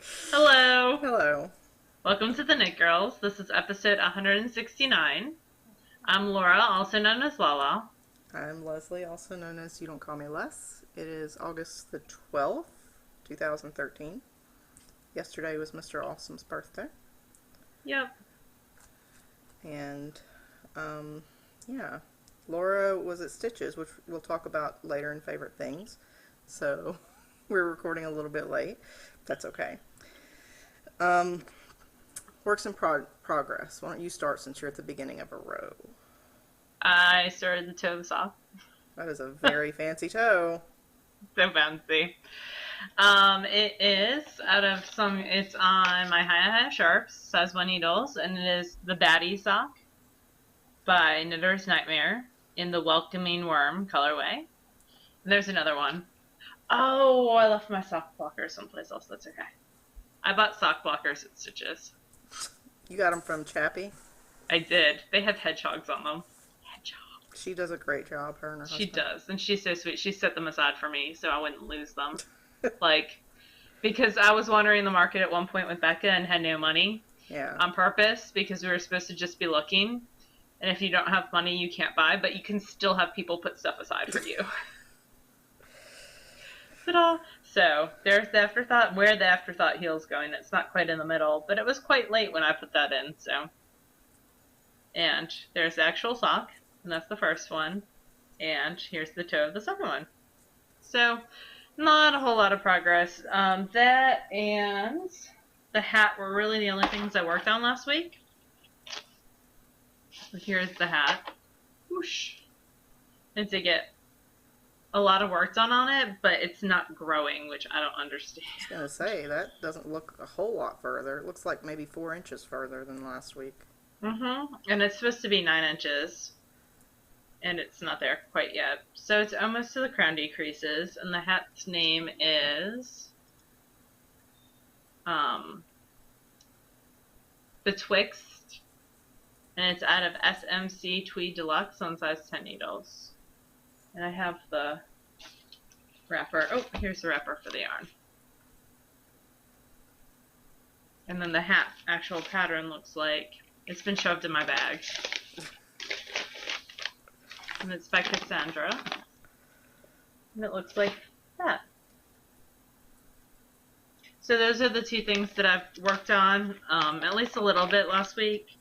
Hello. Hello. Welcome to the Knit Girls. This is episode 169. I'm Laura, also known as Lala. I'm Leslie, also known as You Don't Call Me Les. It is August the 12th, 2013. Yesterday was Mr. Awesome's birthday. Yep. And, yeah. Laura was at Stitches, which we'll talk about later in Favorite Things. So, we're recording a little bit late. That's okay. Um, works in progress. Why don't you start since you're at the beginning of a row? I started the toe of the sock. That is a very fancy toe. So fancy. It is it's on my High Sharps, size 1 needles, and it is the Baddie sock by Knitter's Nightmare in the Welcoming Worm colorway. There's another one. Oh, I left my sock blocker someplace else. That's okay. I bought sock blockers at Stitches. You got them from Chappie? I did. They have hedgehogs on them. Hedgehogs. She does a great job, her and her She husband. does, and she's so sweet. She set them aside for me so I wouldn't lose them. Because I was wandering the market at one point with Becca and had no money. Yeah. On purpose, because we were supposed to just be looking. And if you don't have money, you can't buy, but you can still have people put stuff aside for you. Ta-da! So, there's the afterthought, where the afterthought heel's going. It's not quite in the middle, but it was quite late when I put that in, so. And there's the actual sock, and that's the first one. And here's the toe of the second one. So, not a whole lot of progress. That and the hat were really the only things I worked on last week. So here's the hat. Whoosh. And to get a lot of work done on it, but it's not growing, which I don't understand. I was going to say, that doesn't look a whole lot further. It looks like maybe 4 inches further than last week. Mm-hmm. And it's supposed to be 9 inches. And it's not there quite yet. So it's almost to the crown decreases. And the hat's name is Betwixt. And it's out of SMC Tweed Deluxe on size 10 needles. And I have the wrapper. Oh, here's the wrapper for the yarn. And then the hat actual pattern looks like it's been shoved in my bag. And it's by Cassandra. And it looks like that. So those are the two things that I've worked on, at least a little bit last week.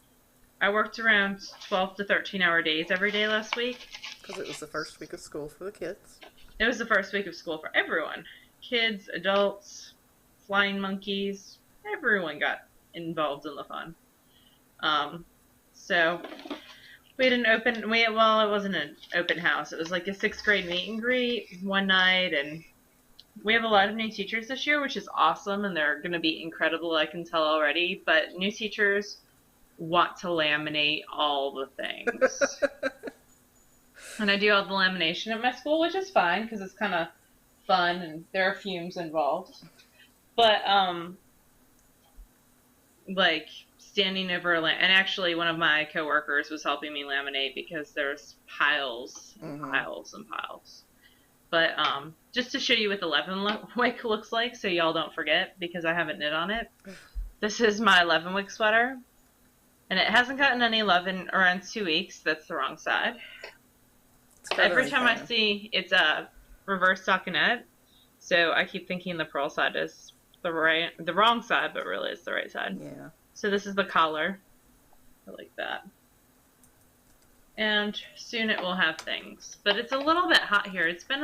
I worked around 12 to 13 hour days every day last week. Because it was the first week of school for the kids. It was the first week of school for everyone. Kids, adults, flying monkeys, everyone got involved in the fun. So we had it wasn't an open house. It was like a 6th grade meet and greet one night, and we have a lot of new teachers this year, which is awesome, and they're going to be incredible, I can tell already. But new teachers want to laminate all the things. And I do all the lamination at my school, which is fine because it's kind of fun and there are fumes involved. But, like, standing over and actually one of my coworkers was helping me laminate because there's piles and piles and piles. But, just to show you what the 11-wick looks like so y'all don't forget because I haven't knit on it. This is my 11-wick sweater. And it hasn't gotten any love in around 2 weeks. That's the wrong side. Every time I see it's a reverse stockinette, so I keep thinking the purl side is the wrong side, but really it's the right side. Yeah. So this is the collar. I like that. And soon it will have things. But it's a little bit hot here. It's been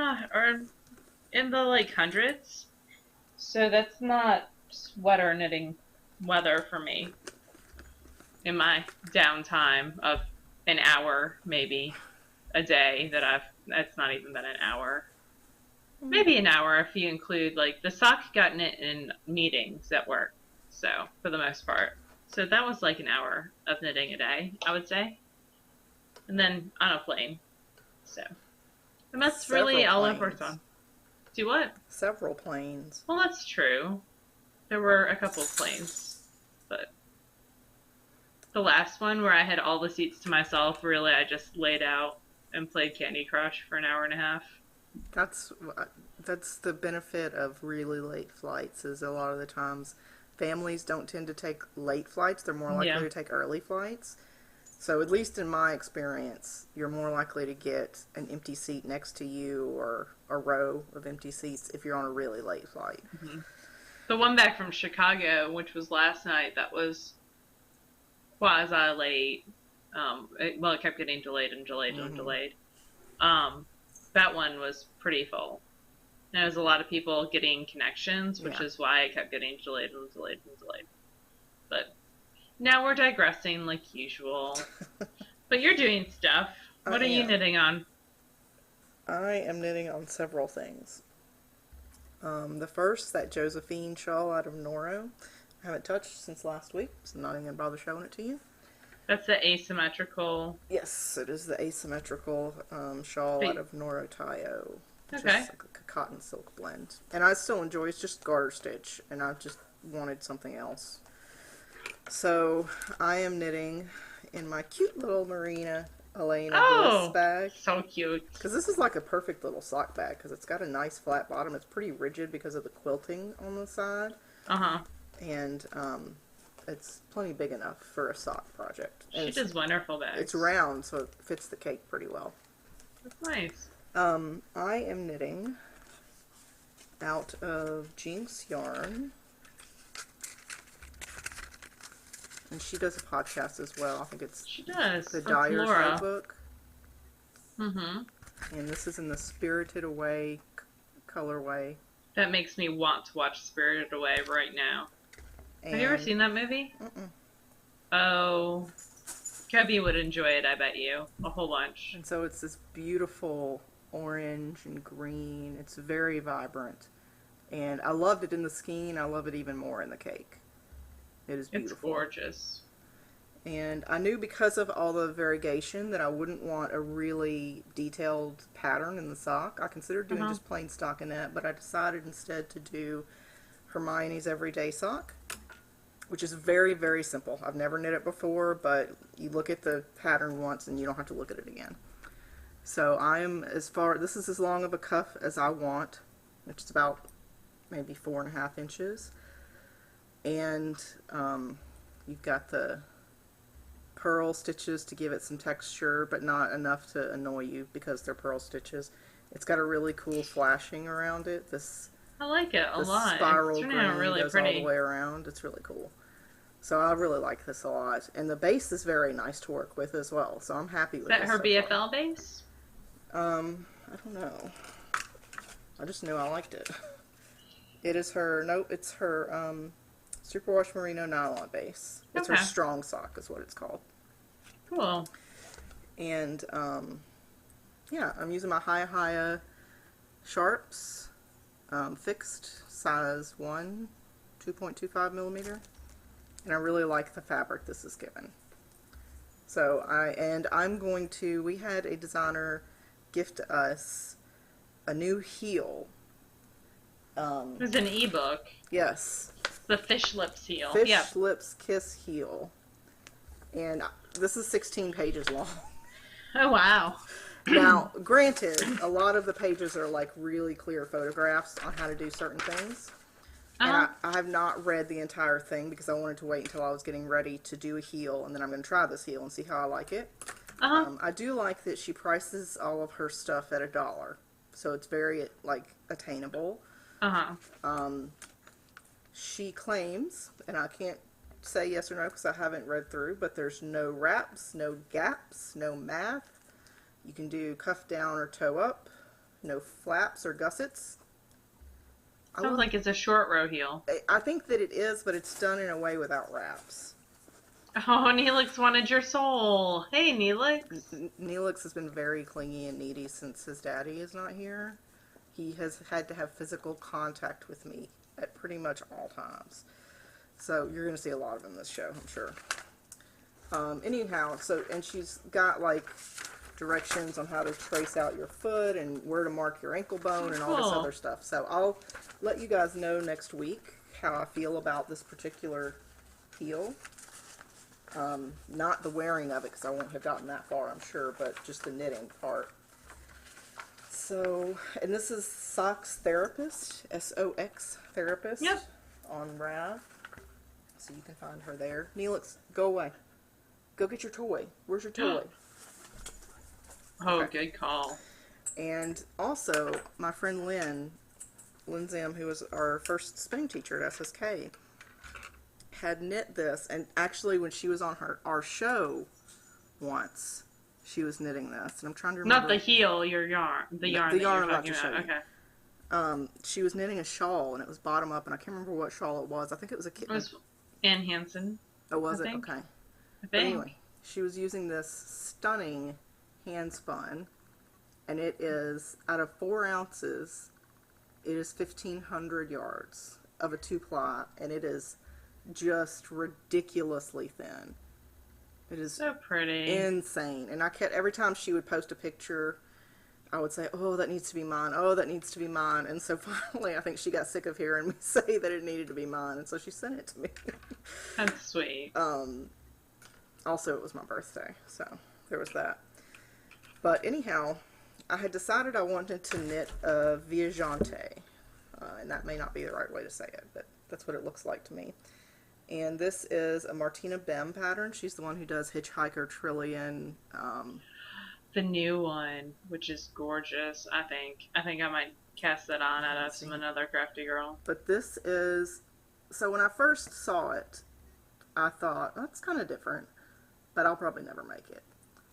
in the like hundreds. So that's not sweater knitting weather for me. In my downtime of an hour, maybe a day that's not even been an hour. Maybe an hour if you include, like, the sock got knit in meetings at work, so, for the most part. So that was like an hour of knitting a day, I would say. And then on a plane, so. And that's really all I've worked on. Do what? Several planes. Well, that's true. There were a couple of planes, but the last one where I had all the seats to myself, really, I just laid out and played Candy Crush for an hour and a half. That's That's the benefit of really late flights, is a lot of the times families don't tend to take late flights. They're more likely to take early flights. So at least in my experience, you're more likely to get an empty seat next to you or a row of empty seats if you're on a really late flight. Mm-hmm. The one back from Chicago, which was last night, that was quasi late. It kept getting delayed and delayed and delayed. That one was pretty full. And there was a lot of people getting connections, which is why it kept getting delayed and delayed and delayed. But now we're digressing like usual. But you're doing stuff. What are you knitting on? I am knitting on several things. The first, that Josephine shawl out of Noro. I haven't touched since last week, so I'm not even going to bother showing it to you. That's the asymmetrical. Yes, it is the asymmetrical shawl out of Noro Tayo. Okay. Just like a cotton silk blend. And I still enjoy it. It's just garter stitch, and I just wanted something else. So I am knitting in my cute little Marina Elena Bliss bag. So cute. Because this is like a perfect little sock bag, because it's got a nice flat bottom. It's pretty rigid because of the quilting on the side. And it's plenty big enough for a sock project. And she does wonderful bags. It's round, so it fits the cake pretty well. That's nice. I am knitting out of Jinx yarn. And she does a podcast as well. I think it's the Dyer's Notebook. And this is in the Spirited Away colorway. That makes me want to watch Spirited Away right now. Have you ever seen that movie? Oh, Kebby would enjoy it, I bet you. A whole bunch. And so it's this beautiful orange and green. It's very vibrant. And I loved it in the skein. I love it even more in the cake. It is beautiful. It's gorgeous. And I knew because of all the variegation that I wouldn't want a really detailed pattern in the sock. I considered doing just plain stockinette, but I decided instead to do Hermione's Everyday Sock, which is very, very simple. I've never knit it before, but you look at the pattern once and you don't have to look at it again. So this is as long of a cuff as I want, which is about maybe 4.5 inches. And you've got the purl stitches to give it some texture, but not enough to annoy you because they're purl stitches. It's got a really cool flashing around it. I like it a lot. Spiral it's green really goes pretty all the way around. It's really cool. So I really like this a lot. And the base is very nice to work with as well. So I'm happy with this. Is that her BFL base? I don't know. I just knew I liked it. It is her, it's her Superwash Merino Nylon base. It's her strong sock is what it's called. Cool. And, yeah, I'm using my Hiya Sharps. Fixed size 1, 2.25 millimeter, and I really like the fabric this is given. So we had a designer gift us a new heel. It was an ebook. Yes. The Fish Lips heel. Fish Lips Kiss heel. And this is 16 pages long. Oh, wow. Now, granted, a lot of the pages are like really clear photographs on how to do certain things. And I have not read the entire thing because I wanted to wait until I was getting ready to do a heel, and then I'm going to try this heel and see how I like it. I do like that she prices all of her stuff at $1, so it's very attainable. She claims, and I can't say yes or no because I haven't read through, but there's no wraps, no gaps, no math. You can do cuff down or toe up. No flaps or gussets. Sounds like it's a short row heel. I think that it is, but it's done in a way without wraps. Oh, Neelix wanted your soul. Hey, Neelix. Neelix has been very clingy and needy since his daddy is not here. He has had to have physical contact with me at pretty much all times. So you're going to see a lot of him in this show, I'm sure. Anyhow, and she's got directions on how to trace out your foot and where to mark your ankle bone and all this other stuff. So I'll let you guys know next week how I feel about this particular heel. Not the wearing of it, because I won't have gotten that far, I'm sure, but just the knitting part. So, and this is Socks Therapist, SOX Therapist, Yep. on Rav. So you can find her there. Neelix, go away. Go get your toy. Where's your toy? Oh, Okay. good call. And also, my friend Lynn Zim, who was our first spinning teacher at SSK, had knit this. And actually, when she was on our show once, she was knitting this. And I'm trying to remember. Not the heel, your yarn. The yarn The that yarn you're I'm about talking to show about. you. Okay. She was knitting a shawl, and it was bottom up, and I can't remember what shawl it was. I think it was a It kitten. was Ann Hansen. Oh, was I it? think. Okay. I But think. anyway, she was using this stunning hand spun, and it is, out of 4 ounces, it is 1,500 yards of a 2-ply, and it is just ridiculously thin. It is So pretty. insane. And I kept, every time she would post a picture, I would say, oh, that needs to be mine. Oh, that needs to be mine. And so finally, I think she got sick of hearing me say that it needed to be mine. And so she sent it to me. That's sweet. Also, it was my birthday. So there was that. But anyhow, I had decided I wanted to knit a viagante. And that may not be the right way to say it, but that's what it looks like to me. And this is a Martina Bem pattern. She's the one who does Hitchhiker, Trillion. The new one, which is gorgeous, I think. I think I might cast that on out of some another crafty girl. But this is, so when I first saw it, I thought, that's kind of different, but I'll probably never make it.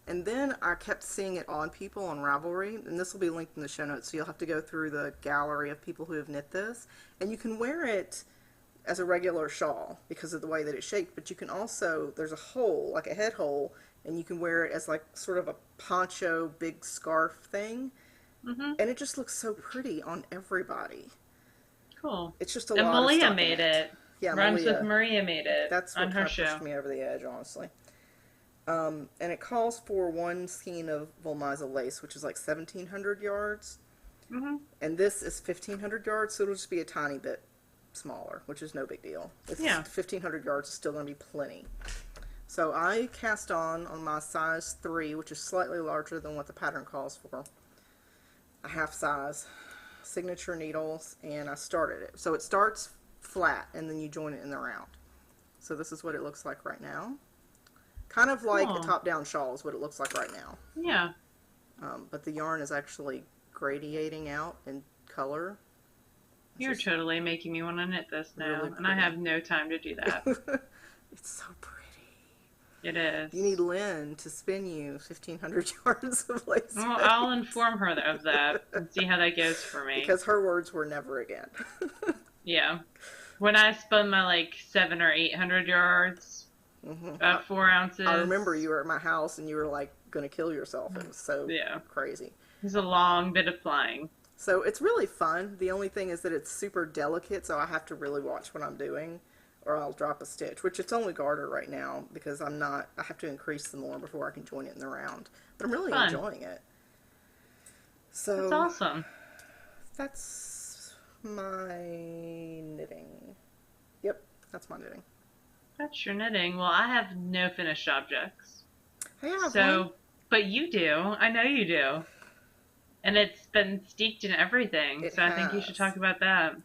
And then I kept seeing it on people on Ravelry, and this will be linked in the show notes, so you'll have to go through the gallery of people who have knit this. And you can wear it as a regular shawl because of the way that it's shaped, but you can also, there's a hole, like a head hole, and you can wear it as like sort of a poncho, big scarf thing. Mm-hmm. And it just looks so pretty on everybody. Cool. It's just a And lot of Malia stuff in made it. Yeah, Runs Malia. with Maria made it. That's on what her kind of show. pushed me over the edge, honestly. And it calls for 1 skein of Volmaiza lace, which is like 1,700 yards. Mm-hmm. And this is 1,500 yards, so it'll just be a tiny bit smaller, which is no big deal. It's 1,500 yards is still going to be plenty. So I cast on my size 3, which is slightly larger than what the pattern calls for, a half size signature needles, and I started it. So it starts flat, and then you join it in the round. So this is what it looks like right now. Kind of like a top-down shawl is what it looks like right now. Yeah. But the yarn is actually gradiating out in color. You're totally making me want to knit this now, really and I have no time to do that. It's so pretty. It is. You need Lynn to spin you 1,500 yards of lace. Well, I'll inform her of that and see how that goes for me. Because her words were never again. Yeah. When I spun my like 700 or 800 yards, about 4 ounces. I remember you were at my house and you were like going to kill yourself. It was so crazy. It was a long bit of flying. So it's really fun. The only thing is that it's super delicate, so I have to really watch what I'm doing, or I'll drop a stitch, which it's only garter right now because I have to increase some more before I can join it in the round. But I'm really enjoying it. So that's awesome. That's my knitting. Yep, that's my knitting. That's your knitting. Well, I have no finished objects. I have so, one. But you do. I know you do. And it's been steeped in everything, I think you should talk about that.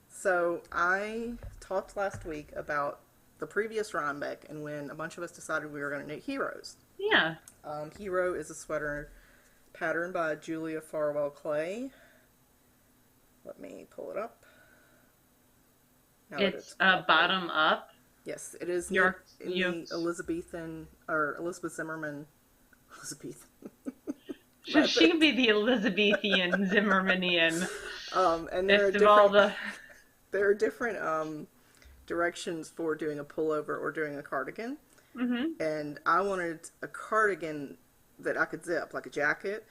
So I talked last week about the previous Rhinebeck and when a bunch of us decided we were going to knit Heroes. Yeah. Hero is a sweater pattern by Julia Farwell Clay. Let me pull it up. It's bottom up. Yes, it is in the Elizabethan, or Elizabeth Zimmerman. She can be the Elizabethan Zimmermanian. And there are different directions for doing a pullover or doing a cardigan. Mm-hmm. And I wanted a cardigan that I could zip, like a jacket,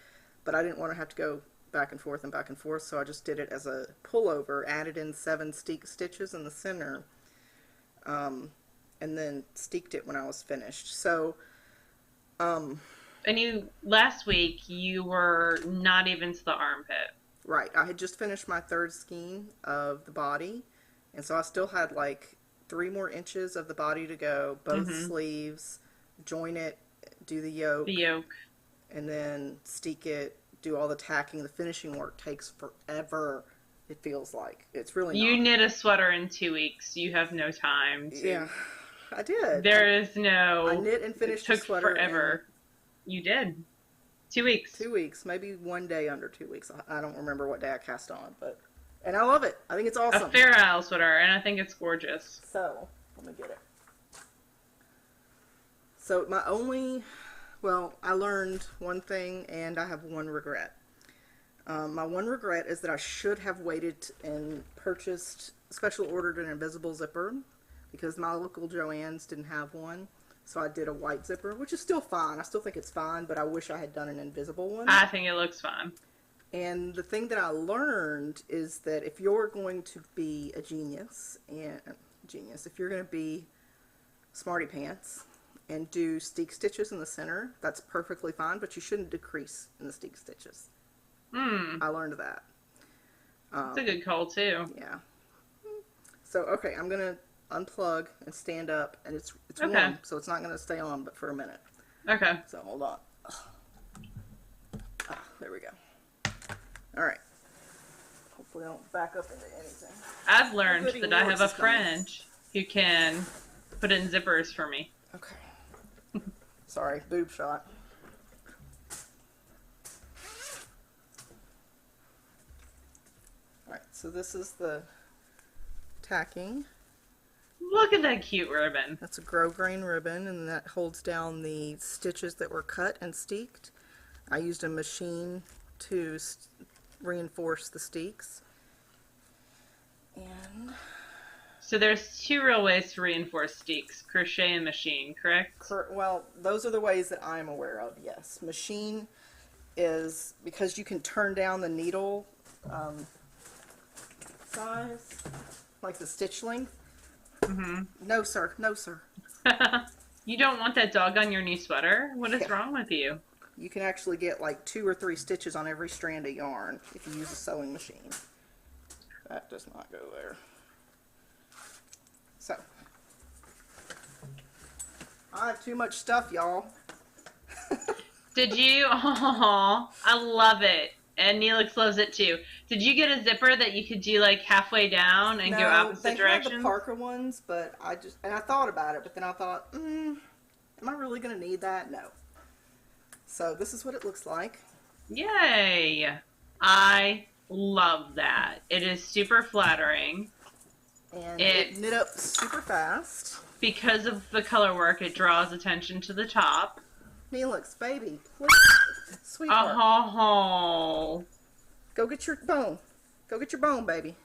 but I didn't want to have to go back and forth, so I just did it as a pullover, added in 7 stitches in the center, and then steeked it when I was finished. So, and last week, you were not even to the armpit. Right. I had just finished my 3rd skein of the body, and so I still had like 3 more inches of the body to go, both sleeves, join it, do the yoke. The yoke. And then steek it, do all the tacking. The finishing work takes forever. It feels like it's really You not. knit a sweater in 2 weeks. You have no time to. Yeah, I did. There is no. I knit and finished It a took sweater forever. You did. 2 weeks. 2 weeks, maybe one day under 2 weeks. I don't remember what day I cast on, and I love it. I think it's awesome. A Fair Isle sweater, and I think it's gorgeous. So let me get it. So I learned one thing, and I have one regret. My one regret is that I should have waited and special ordered an invisible zipper, because my local Joann's didn't have one. So I did a white zipper, which is still fine. I still think it's fine, but I wish I had done an invisible one. I think it looks fine. And the thing that I learned is that if you're going to be a genius, if you're going to be smarty pants and do steek stitches in the center, that's perfectly fine, but you shouldn't decrease in the steek stitches. I learned that. It's a good call, too. Yeah. So, okay, I'm going to unplug and stand up, and it's Okay. warm, so it's not going to stay on but for a minute. Okay. So, hold on. There we go. All right. Hopefully I don't back up into anything. I've learned that I have a friend who can put in zippers for me. Okay. Sorry, boob shot. Alright, so this is the tacking. Look at that cute ribbon. That's a grosgrain ribbon, and that holds down the stitches that were cut and steeked. I used a machine to reinforce the steeks. And So there's 2 real ways to reinforce steeks: crochet and machine, correct? well, those are the ways that I'm aware of, yes. Machine is because you can turn down the needle size, like the stitch length. No, sir. No, sir. You don't want that dog on your new sweater? What is Yeah. wrong with you? You can actually get like 2 or 3 stitches on every strand of yarn if you use a sewing machine. That does not go there. So, I have too much stuff, y'all. Did you? Oh, I love it. And Neelix loves it too. Did you get a zipper that you could do like halfway down and go opposite they directions? had the Parker ones, but I thought about it, but then I thought, am I really going to need that? No. So this is what it looks like. Yay! I love that. It is super flattering. And it knit up super fast. Because of the color work, it draws attention to the top. Neelix, baby, please. Sweetheart. Oh. Go get your bone. Go get your bone, baby.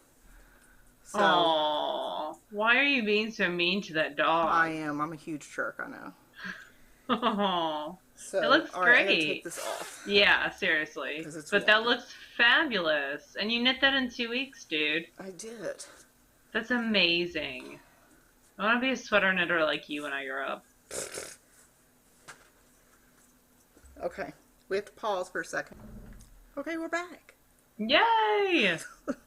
So, Aww. Why are you being so mean to that dog? I am. I'm a huge jerk, I know. Oh. So, It looks all right, I'm great. gonna take this off. Yeah, seriously. 'Cause it's But that warm. looks fabulous. And you knit that in 2 weeks, dude. I did. That's amazing. I want to be a sweater knitter like you when I grow up. Okay. We have to pause for a second. Okay, we're back. Yay!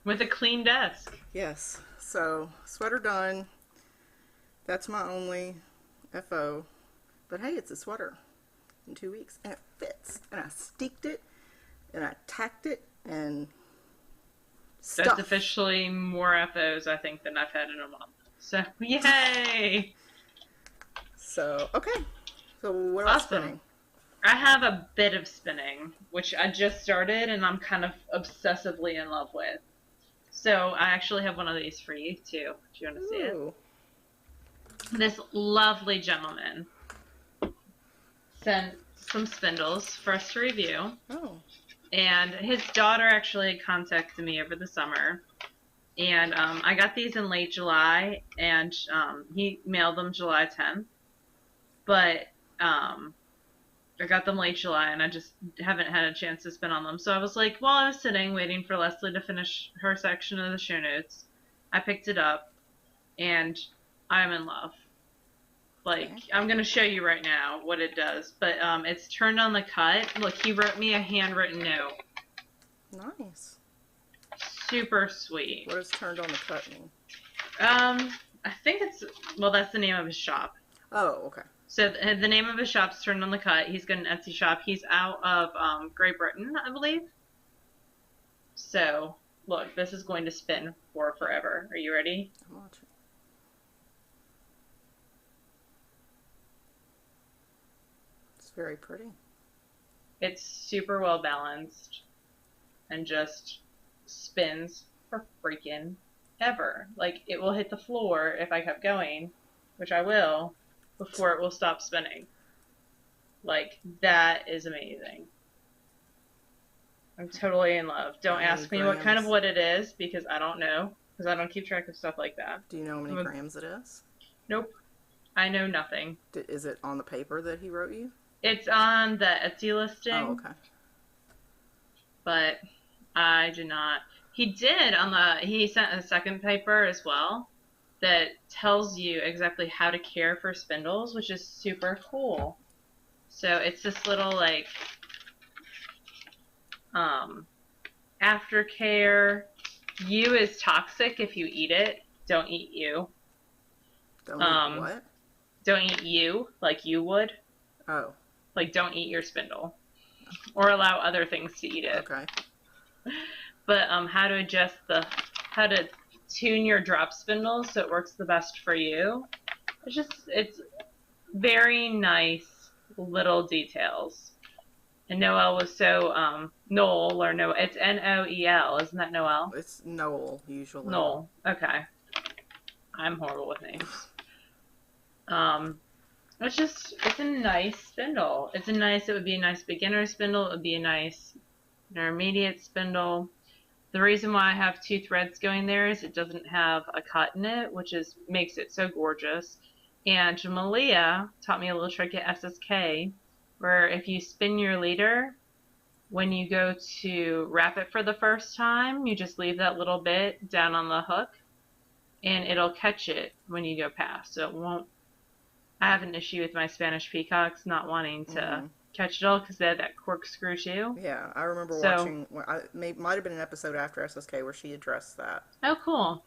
With a clean desk. Yes. So, sweater done. That's my only FO. But hey, it's a sweater in 2 weeks. And it fits. And I steeked it. And I tacked it. And stuff. That's officially more FOs, I think, than I've had in a month. So, yay! So, okay. So, what am I Awesome. spinning? I have a bit of spinning, which I just started and I'm kind of obsessively in love with. So I actually have one of these for you too. Do you want to see it? Ooh. This lovely gentleman sent some spindles for us to review. Oh. And his daughter actually contacted me over the summer. And I got these in late July, and he mailed them July 10th. But I got them late July, and I just haven't had a chance to spin on them. So I was like, while I was sitting waiting for Leslie to finish her section of the show notes, I picked it up, and I'm in love. Like, Okay. I'm going to show you right now what it does. But it's turned on the cut. Look, he wrote me a handwritten note. Nice. Super sweet. What does turned on the cut mean? I think it's, well, that's the name of his shop. Oh, okay. So the name of his shop's Turned on the Cut. He's got an Etsy shop. He's out of Great Britain, I believe. So, look, this is going to spin for forever. Are you ready? I'm watching. It's very pretty. It's super well balanced and just spins for freaking ever. Like, it will hit the floor if I kept going, which I will, before it will stop spinning. Like, that is amazing. I'm totally in love. Don't ask me what kind of wood it is, because I don't know, because I don't keep track of stuff like that. Do you know how many grams it is? Nope. I know nothing. Is it on the paper that he wrote you? It's on the Etsy listing. Oh, okay. But I do not. He did he sent a second paper as well that tells you exactly how to care for spindles, which is super cool. So it's this little like aftercare. You is toxic if you eat it. Don't eat you. Don't eat what? Don't eat you like you would. Oh. Like, don't eat your spindle. Or allow other things to eat it. Okay. But how to tune your drop spindle so it works the best for you. It's very nice little details. And Noel was so, Noel, or no, it's Noel, isn't that Noel? It's Noel, usually. Noel, okay. I'm horrible with names. It's a nice spindle. It would be a nice beginner spindle. It would be a nice intermediate spindle. The reason why I have 2 threads going there is it doesn't have a cut in it, which makes it so gorgeous. And Malia taught me a little trick at SSK, where if you spin your leader, when you go to wrap it for the first time, you just leave that little bit down on the hook, and it'll catch it when you go past. So it won't. I have an issue with my Spanish peacocks not wanting to catch it all because they had that corkscrew too. Yeah, I remember watching. Might have been an episode after SSK where she addressed that. Oh, cool.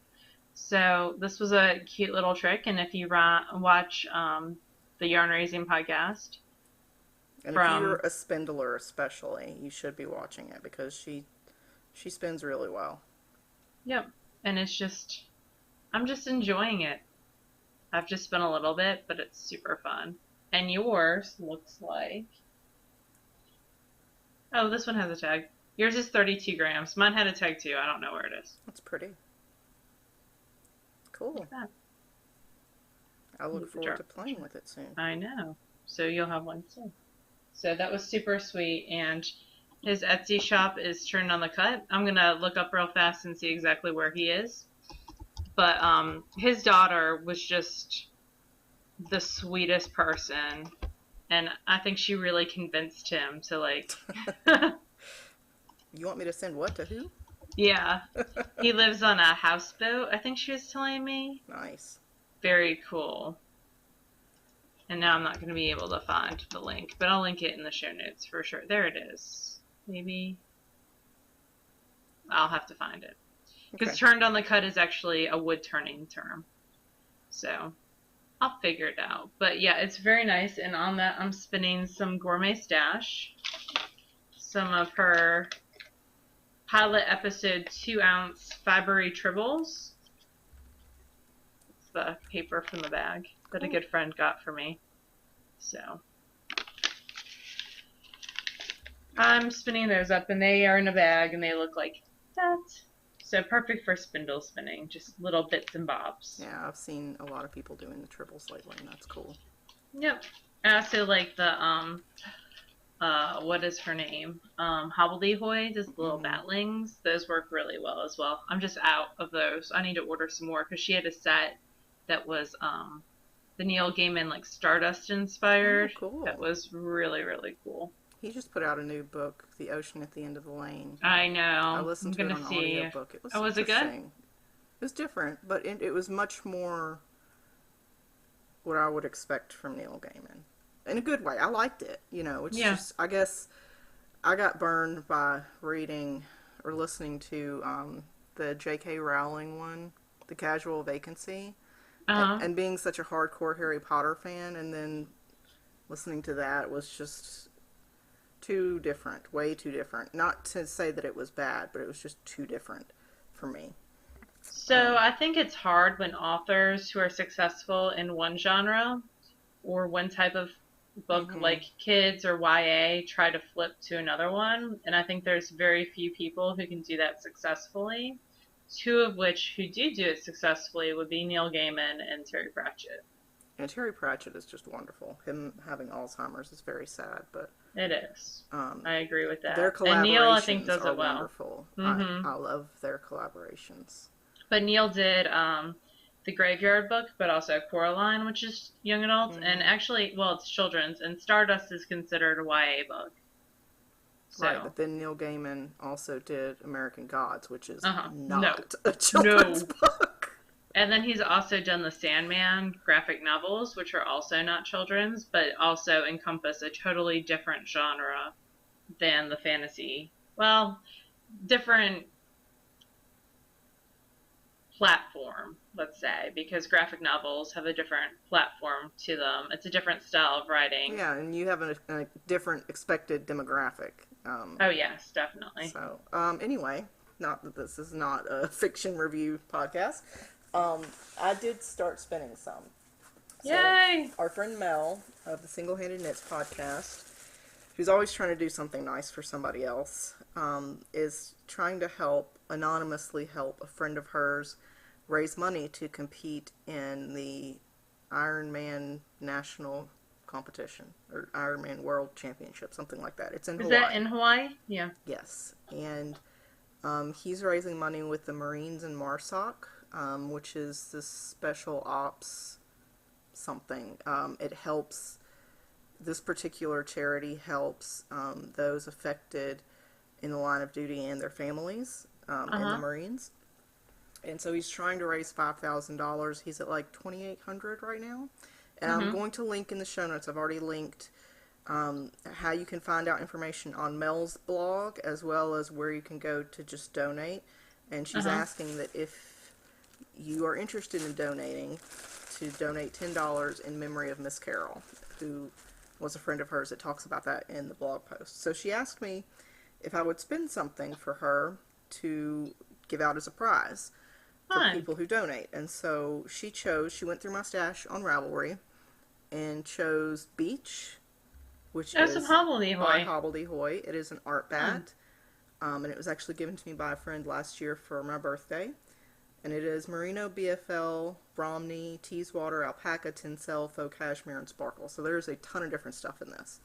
So this was a cute little trick, and if you watch the Yarn Raising podcast, and if you're a spindler especially, you should be watching it because she spins really well. Yep, and I'm just enjoying it. I've just spun a little bit, but it's super fun. And yours looks like... Oh, this one has a tag. Yours is 32 grams. Mine had a tag too. I don't know where it is. That's pretty. Cool. I look forward to playing with it soon. I know. So you'll have one soon. So that was super sweet. And his Etsy shop is Turned on the Cut. I'm going to look up real fast and see exactly where he is. But his daughter was just the sweetest person, and I think she really convinced him to like. You want me to send what to who? Yeah, he lives on a houseboat. I think she was telling me. Nice. Very cool. And now I'm not going to be able to find the link, but I'll link it in the show notes for sure. There it is. Maybe I'll have to find it. Because Turned on the Cut is actually a wood turning term. So I'll figure it out. But yeah, it's very nice. And on that, I'm spinning some Gourmet Stash. Some of her pilot episode 2-ounce fibery tribbles. It's the paper from the bag that a good friend got for me. So I'm spinning those up, and they are in a bag, and they look like that. So perfect for spindle spinning, just little bits and bobs. Yeah, I've seen a lot of people doing the triples lately, and that's cool. Yep. I also like the, what is her name? Hobbledehoy, just the little batlings. Those work really well as well. I'm just out of those. I need to order some more, because she had a set that was, the Neil Gaiman, like, Stardust inspired. Oh, cool. That was really, really cool. He just put out a new book, The Ocean at the End of the Lane. I know. I listened to it on audiobook. It was was it good? It was different, but it was much more what I would expect from Neil Gaiman. In a good way. I liked it. You know, it's just, I guess, I got burned by reading or listening to the J.K. Rowling one, The Casual Vacancy, and being such a hardcore Harry Potter fan, and then listening to that was just too different, way too different. Not to say that it was bad, but it was just too different for me. So I think it's hard when authors who are successful in one genre or one type of book, Mm-hmm. like kids or YA, try to flip to another one. And I think there's very few people who can do that successfully. Two of which who do it successfully would be Neil Gaiman and Terry Pratchett. And Terry Pratchett is just wonderful. Him having Alzheimer's is very sad, but It is. um, I agree with their that. And Neil, I think, collaborations does are it well. wonderful. Hmm. I love their collaborations. But Neil did the Graveyard Book, but also Coraline, which is young adult, and Mm-hmm. actually, well, it's children's, and Stardust is considered a YA book. Right, So, but then Neil Gaiman also did American Gods, which is no, not a children's no. book. And then he's also done the Sandman graphic novels, which are also not children's, but also encompass a totally different genre than the fantasy. Well, different platform, let's say, because graphic novels have a different platform to them. It's a different style of writing. Yeah, and you have a different expected demographic. Oh, yes, definitely. Anyway, not that this is not a fiction review podcast. I did start spinning some. So, Yay! our friend Mel of the Single Handed Knits podcast, who's always trying to do something nice for somebody else, is trying to anonymously help a friend of hers raise money to compete in the Ironman National Competition, or Ironman World Championship, something like that. It's in Is Hawaii. that in Hawaii? Yeah. Yes. And he's raising money with the Marines in MARSOC, which is this special ops something. It helps, this particular charity helps those affected in the line of duty and their families in the Marines. And so he's trying to raise $5,000. He's at like $2,800 right now. And I'm going to link in the show notes. I've already linked how you can find out information on Mel's blog, as well as where you can go to just donate. And she's asking that if you are interested in donating, to donate $10 in memory of Miss Carol, who was a friend of hers that talks about that in the blog post. So she asked me if I would spend something for her to give out as a prize for people who donate. And so she went through my stash on Ravelry and chose Beach, which is some hobbledehoy. by Hobbledehoy. It is an art bat, and it was actually given to me by a friend last year for my birthday. And it is Merino, BFL, Bromney, Teeswater, Alpaca, Tencel, Faux Cashmere, and Sparkle. So there's a ton of different stuff in this.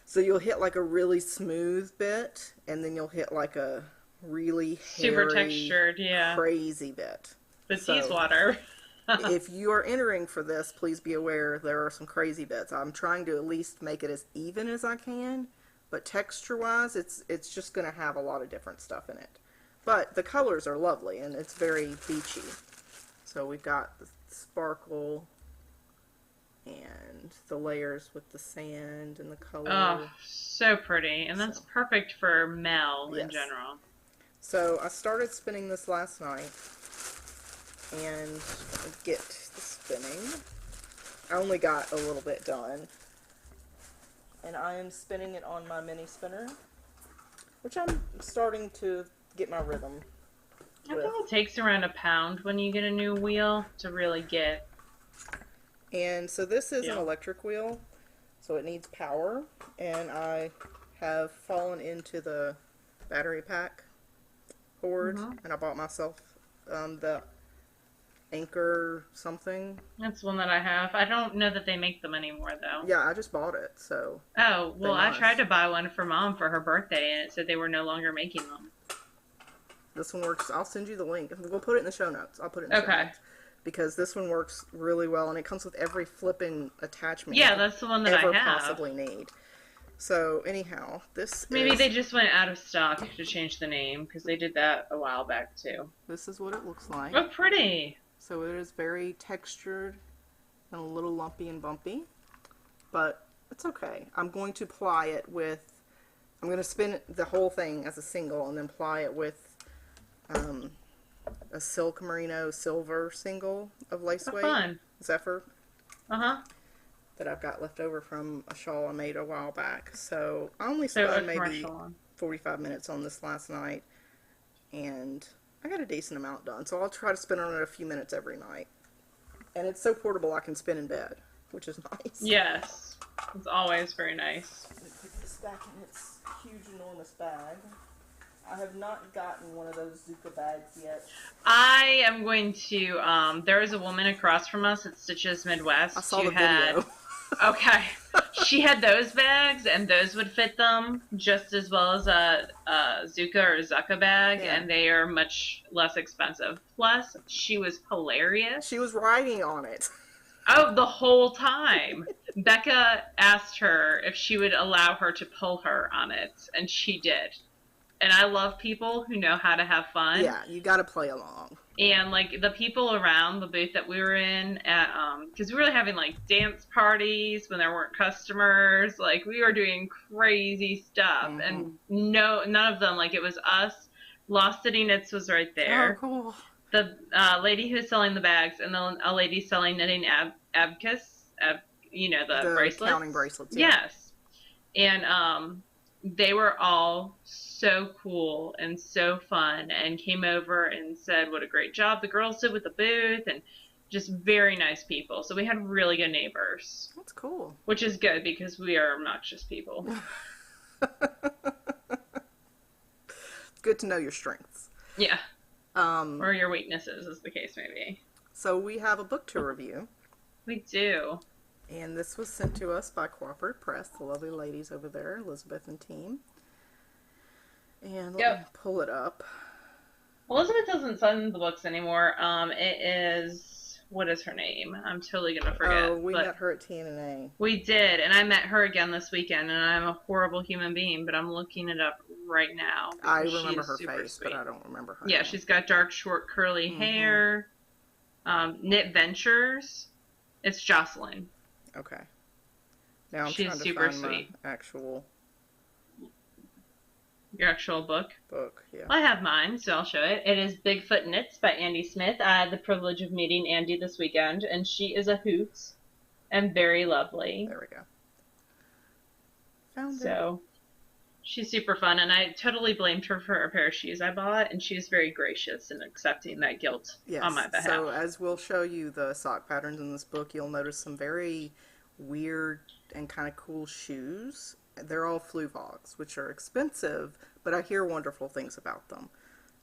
So you'll hit like a really smooth bit, and then you'll hit like a really hairy, super textured, yeah. crazy bit. The Teeswater. If you are entering for this, please be aware there are some crazy bits. I'm trying to at least make it as even as I can, but texture-wise, it's just going to have a lot of different stuff in it. But the colors are lovely, and it's very beachy. So we've got the sparkle and the layers with the sand and the color. Oh, so pretty. And that's perfect for Mel in Yes. general. So I started spinning this last night, and get the spinning. I only got a little bit done. And I am spinning it on my mini spinner, which I'm starting to get my rhythm I with. think it takes around a pound when you get a new wheel to really get. And so this is an electric wheel, so it needs power, and I have fallen into the battery pack hoard, and I bought myself the Anchor something. That's one that I have. I don't know that they make them anymore, though. Yeah, I just bought it, so. Oh, well, I must. tried to buy one for Mom for her birthday, and it said they were no longer making them. This one works. I'll send you the link. We'll put it in the show notes. I'll put it in the show notes. Because this one works really well, and it comes with every flipping attachment. Yeah, that's the one that I have. Possibly need. So anyhow, this Maybe they just went out of stock to change the name, because they did that a while back too. This is what it looks like. Oh, pretty! So it is very textured and a little lumpy and bumpy, but it's okay. I'm going to ply it with. I'm going to spin the whole thing as a single and then ply it with a silk merino silver single of lace weight. Fun. Zephyr. that I've got left over from a shawl I made a while back. So I only So a spent maybe commercial one. 45 minutes on this last night, and I got a decent amount done. So I'll try to spend on it a few minutes every night. And it's so portable I can spin in bed, which is nice. Yes. It's always very nice. Let me put this back in its huge, enormous bag. I have not gotten one of those Zuka bags yet. I am going to, there is a woman across from us at Stitches Midwest. I saw the video. Okay. She had those bags, and those would fit them just as well as a Zuka or Zucka bag, Yeah. and they are much less expensive. Plus, she was hilarious. She was riding on it. Oh, the whole time. Becca asked her if she would allow her to pull her on it, and she did. And I love people who know how to have fun. Yeah, you got to play along. And like the people around the booth that we were in at, because we were having like dance parties when there weren't customers, like we were doing crazy stuff, and none of them, like it was us. Lost City Knits was right there. Oh, cool. The lady who was selling the bags, and then a lady selling knitting abacus, the bracelets. Counting bracelets. Yeah. Yes, and they were all so cool and so fun, and came over and said what a great job the girls did with the booth, and just very nice people. So we had really good neighbors. That's cool. Which is good because we are obnoxious people. Good to know your strengths. Yeah. Or your weaknesses, as the case may be. So we have a book to review. We do. And this was sent to us by Cooperative Press, the lovely ladies over there, Elizabeth and team. And let me pull it up. Elizabeth doesn't send the books anymore. It is, what is her name? I'm totally going to forget. Oh, we met her at TNA. We did, and I met her again this weekend, and I'm a horrible human being, but I'm looking it up right now. I remember her face, but I don't remember her name. She's got dark, short, curly hair. Knit Ventures. It's Jocelyn. Okay. Now I'm She's trying to super find sweet. my actual... Your actual book? Yeah. I have mine, so I'll show it. It is Bigfoot Knits by Andi Smith. I had the privilege of meeting Andi this weekend, and she is a hoot and very lovely. There we go. Found it. So, she's super fun, and I totally blamed her for a pair of shoes I bought, and she was very gracious in accepting that guilt on my behalf. So, as we'll show you the sock patterns in this book, you'll notice some very weird and kind of cool shoes. They're all Fluvogs, which are expensive, but I hear wonderful things about them.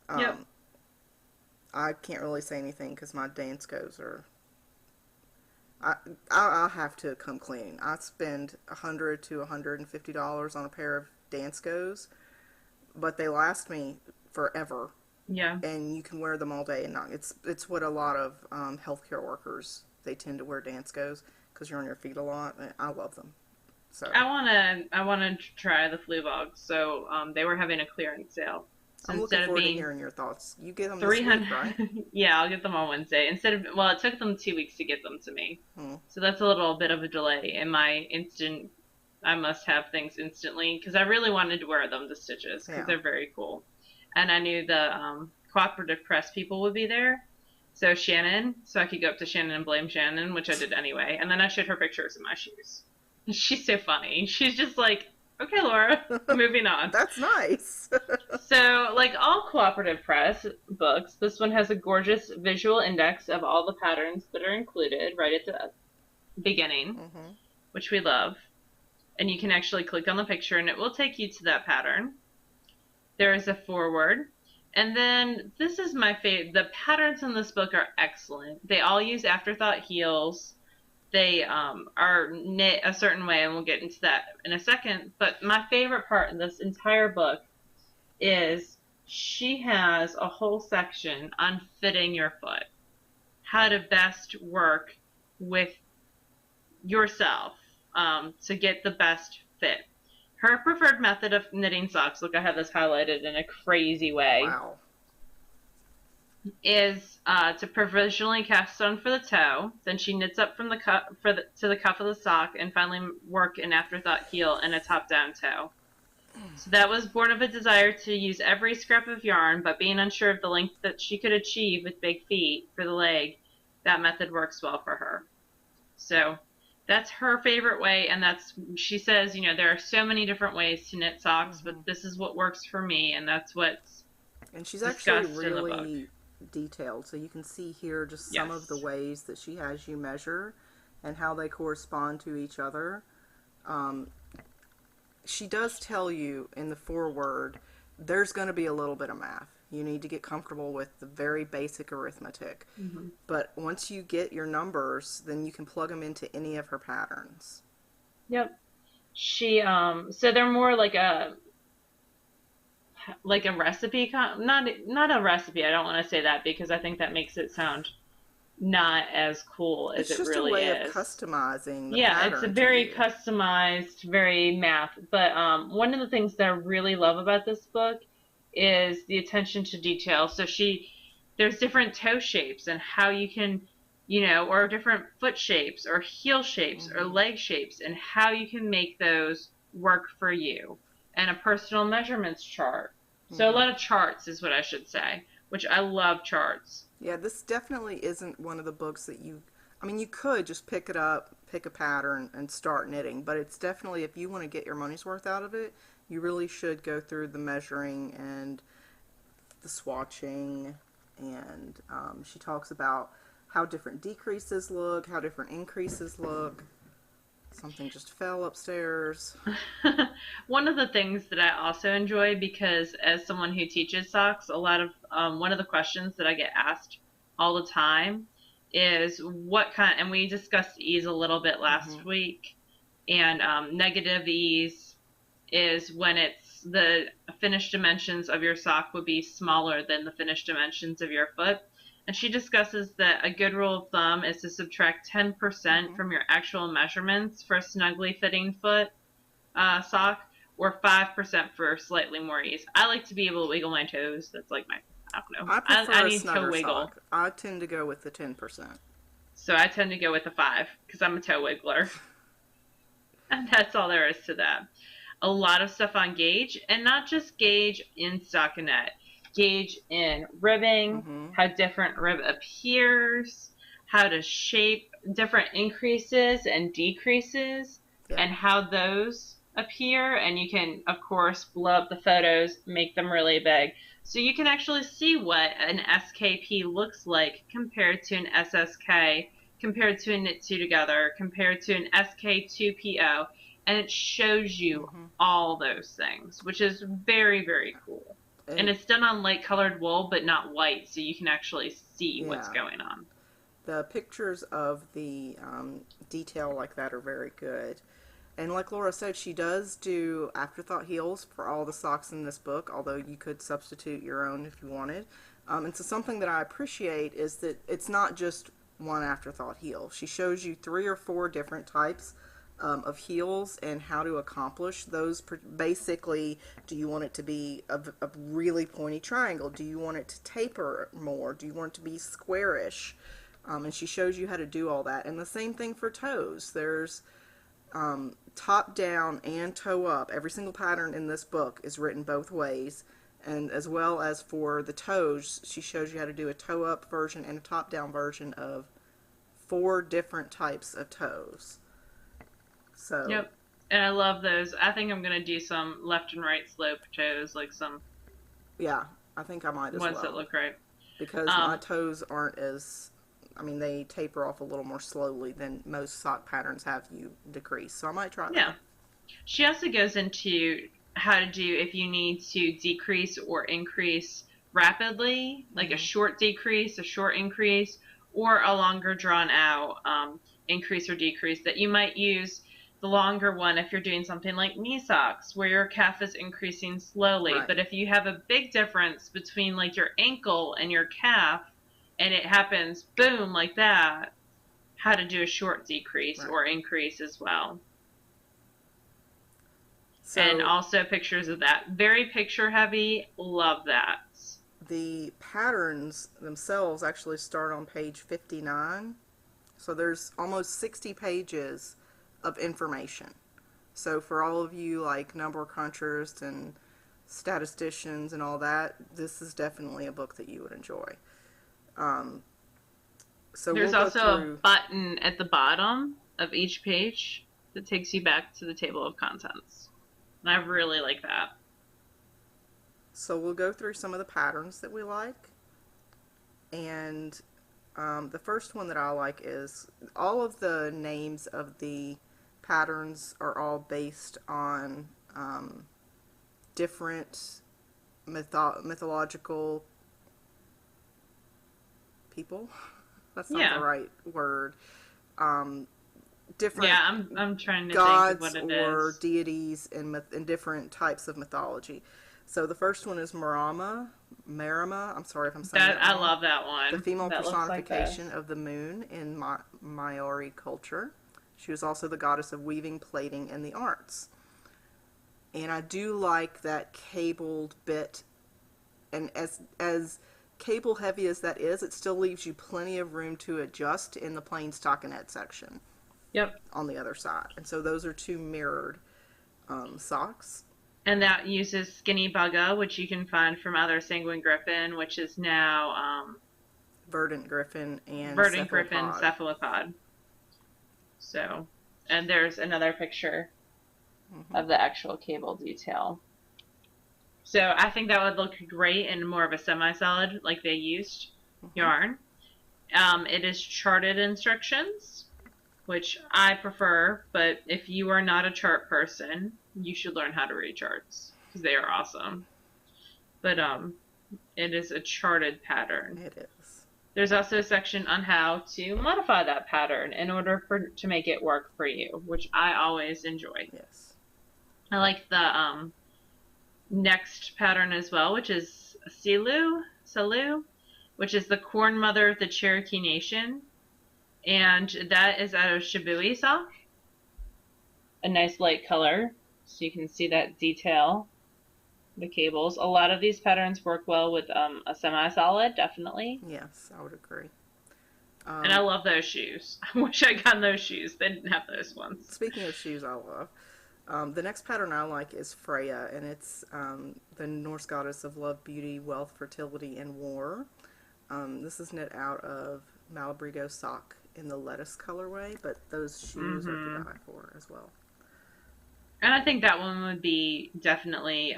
I can't really say anything because my Danskos are... I'll have to come clean. I spend $100 to $150 on a pair of Danskos, but they last me forever. Yeah. And you can wear them all day and night. It's what a lot of healthcare workers, they tend to wear Danskos because you're on your feet a lot. And I love them. So I wanna try the Fluvogs. So they were having a clearance sale. So I'm looking forward to hearing your thoughts. You get them this week, right? Yeah, I'll get them on Wednesday. It took them 2 weeks to get them to me. So that's a little bit of a delay in my I must have things instantly, because I really wanted to wear them to Stitches, because they're very cool. And I knew the Cooperative Press people would be there. So I could go up to Shannon and blame Shannon, which I did anyway. And then I showed her pictures of my shoes. She's so funny. She's just like, okay, Laura, moving on. That's nice. So, like all Cooperative Press books, this one has a gorgeous visual index of all the patterns that are included right at the beginning, which we love. And you can actually click on the picture and it will take you to that pattern. There is a foreword. And then this is my favorite. The patterns in this book are excellent. They all use afterthought heels. They are knit a certain way, and we'll get into that in a second. But my favorite part in this entire book is she has a whole section on fitting your foot. How to best work with yourself to get the best fit. Her preferred method of knitting socks, look, I have this highlighted in a crazy way. Wow. Is to provisionally cast on for the toe, then she knits up from the cuff to the cuff of the sock, and finally work an afterthought heel and a top-down toe. So that was born of a desire to use every scrap of yarn, but being unsure of the length that she could achieve with big feet for the leg, that method works well for her. So That's her favorite way, and she says, there are so many different ways to knit socks, but this is what works for me, and that's what's And she's actually discussed in the book. really detailed. So you can see here just some of the Yes. ways that she has you measure and how they correspond to each other. Um, she does tell you in the foreword there's going to be a little bit of math. You need to get comfortable with the very basic arithmetic. Mm-hmm. But once you get your numbers, then you can plug them into any of her patterns. Yep. So they're more like a recipe, not a recipe. I don't want to say that because I think that makes it sound not as cool as It's it just a really way of is. customizing the Yeah, it's a pattern to very you. customized, very math. But one of the things that I really love about this book is the attention to detail. There's different toe shapes and how you can, or different foot shapes or heel shapes or Hmm. leg shapes and how you can make those work for you. And a personal measurements chart. So a Hmm. lot of charts is what I should say, which I love charts. Yeah, this definitely isn't one of the books that I mean, you could just pick it up, pick a pattern, and start knitting, but it's definitely, if you want to get your money's worth out of it, you really should go through the measuring and the swatching. And she talks about how different decreases look, how different increases look. Something just fell upstairs. One of the things that I also enjoy, because as someone who teaches socks, one of the questions that I get asked all the time is and we discussed ease a little bit Hmm. last week, and negative ease is when the finished dimensions of your sock would be smaller than the finished dimensions of your foot. And she discusses that a good rule of thumb is to subtract 10% Hmm. from your actual measurements for a snugly fitting foot sock, or 5% for slightly more ease. I like to be able to wiggle my toes. That's like I don't know. I I prefer a need toe snugger wiggle. sock. I tend to go with the 10%. So I tend to go with a 5 because I'm a toe wiggler. And that's all there is to that. A lot of stuff on gauge, and not just gauge in stockinette. Gauge in ribbing, Hmm. how different rib appears, how to shape different increases and decreases, Yeah. and how those appear. And you can, of course, blow up the photos, make them really big. So you can actually see what an SKP looks like compared to an SSK, compared to a knit two together, compared to an SK2PO, and it shows you Hmm. all those things, which is very, very cool. And And it's done on light colored wool, but not white, so you can actually see what's yeah, going on. the pictures of the detail like that are very good. And like Laura said, she does do afterthought heels for all the socks in this book, although you could substitute your own if you wanted. And so something that I appreciate is that it's not just one afterthought heel. She shows you 3 or 4 different types of heels and how to accomplish those. Basically, do you want it to be a really pointy triangle? Do you want it to taper more? Do you want it to be squarish? And she shows you how to do all that. And the same thing for toes. There's top down and toe up. Every single pattern in this book is written both ways. And as well as for the toes, she shows you how to do a toe up version and a top down version of 4 different types of toes. So, Yep. And I love those. I think I'm going to do some left and right slope toes, like some yeah, I think I might as ones that well. look right. Because my Um, toes aren't as, I mean, they taper off a little more slowly than most sock patterns have you decrease. So I might try yeah. that. She also goes into how to do if you need to decrease or increase rapidly, like a Hmm. short decrease, a short increase, or a longer drawn out increase or decrease, that you might use the longer one if you're doing something like knee socks where your calf is increasing slowly. Right, But if you have a big difference between like your ankle and your calf and it happens boom like that, how to do a short decrease right. or increase as well. And So also pictures of that. Very picture heavy. Love that. the patterns themselves actually start on page 59. So there's almost 60 pages of information. So for all of you like number crunchers and statisticians and all that, this is definitely a book that you would enjoy. Um, so we'll There's go also a through. button at the bottom of each page that takes you back to the table of contents. And I really like that. So we'll go through some of the patterns that we like. And the first one that I like is all of the names of the patterns are all based on different mythological people. That's not the right word. Different I'm trying to gods think of what it or is. deities in different types of mythology. So the first one is Marama. I'm sorry if I'm saying that wrong. I love that one. The female that personification of the moon in Maori culture. She was also the goddess of weaving, plaiting, and the arts. And I do like that cabled bit. And as cable heavy as that is, it still leaves you plenty of room to adjust in the plain stockinette section. Yep. On the other side. And so those are two mirrored socks. And that uses Skinny Bugga, which you can find from either Sanguine Griffin, which is now Verdant Griffin and Cephalopod. So, and there's another picture of the actual cable detail. So I think that would look great in more of a semi-solid, like they used yarn. It is charted instructions, which I prefer, but if you are not a chart person, you should learn how to read charts, because they are awesome. But it is a charted pattern. It is. There's also a section on how to modify that pattern in order to make it work for you, which I always enjoy. Yes. I like the next pattern as well, which is Salu, which is the Corn Mother of the Cherokee Nation. And that is out of Shibui sock. A nice light color, so you can see that detail. The cables. A lot of these patterns work well with a semi-solid, definitely. Yes, I would agree. And I love those shoes. I wish I got those shoes. They didn't have those ones. Speaking of shoes I love, the next pattern I like is Freya, and it's the Norse goddess of love, beauty, wealth, fertility, and war. This is knit out of Malabrigo sock in the lettuce colorway, but those shoes are to die for as well. And I think that one would be definitely,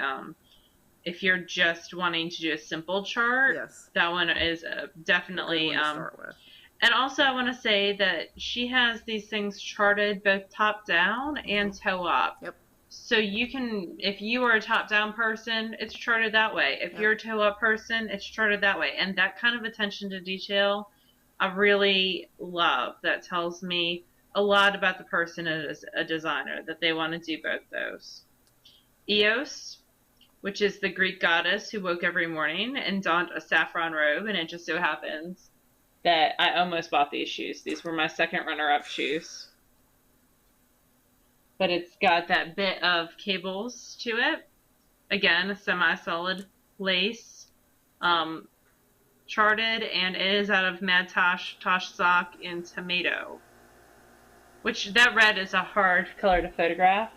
if you're just wanting to do a simple chart, that one is definitely, a good one to start with. And also I want to say that she has these things charted both top down and toe up. Yep. So you can, if you are a top down person, it's charted that way. If you're a toe up person, it's charted that way. And that kind of attention to detail, I really love. That tells me a lot about the person as a designer, that they want to do both those. Eos, which is the Greek goddess who woke every morning and donned a saffron robe, and it just so happens that I almost bought these shoes. These were my second runner-up shoes. But it's got that bit of cables to it. Again, a semi-solid lace, charted, and it is out of Mad Tosh sock in tomato. Which, that red is a hard color to photograph,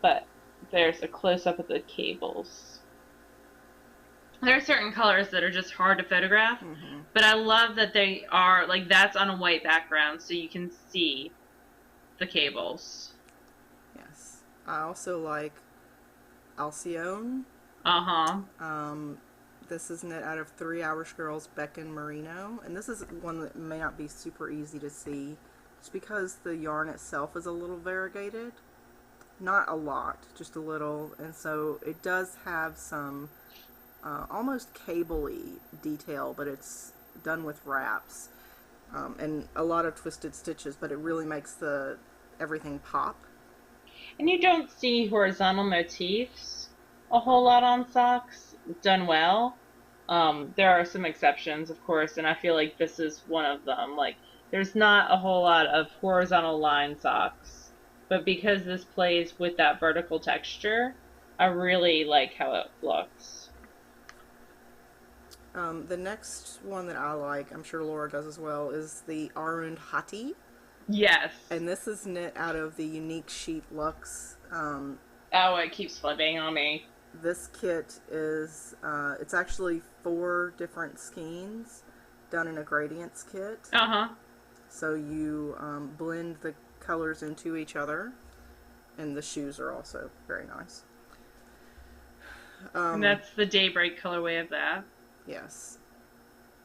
but there's a close-up of the cables. There are certain colors that are just hard to photograph, but I love that they are, like, that's on a white background, so you can see the cables. Yes. I also like Alcyone. This is knit out of 3 Irish Girls Beckon Merino, and this is one that may not be super easy to see, just because the yarn itself is a little variegated. Not a lot, just a little, and so it does have some almost cable-y detail, but it's done with wraps and a lot of twisted stitches, but it really makes everything pop. And you don't see horizontal motifs a whole lot on socks done well. There are some exceptions, of course, and I feel like this is one of them. Like, there's not a whole lot of horizontal line socks, but because this plays with that vertical texture, I really like how it looks. The next one that I like, I'm sure Laura does as well, is the Arund Hati. Yes. And this is knit out of the Unique Sheep Luxe. Oh, it keeps flipping on me. This kit is, it's actually 4 different skeins done in a gradients kit. So you blend the colors into each other, and the shoes are also very nice. And that's the Daybreak colorway of that. Yes.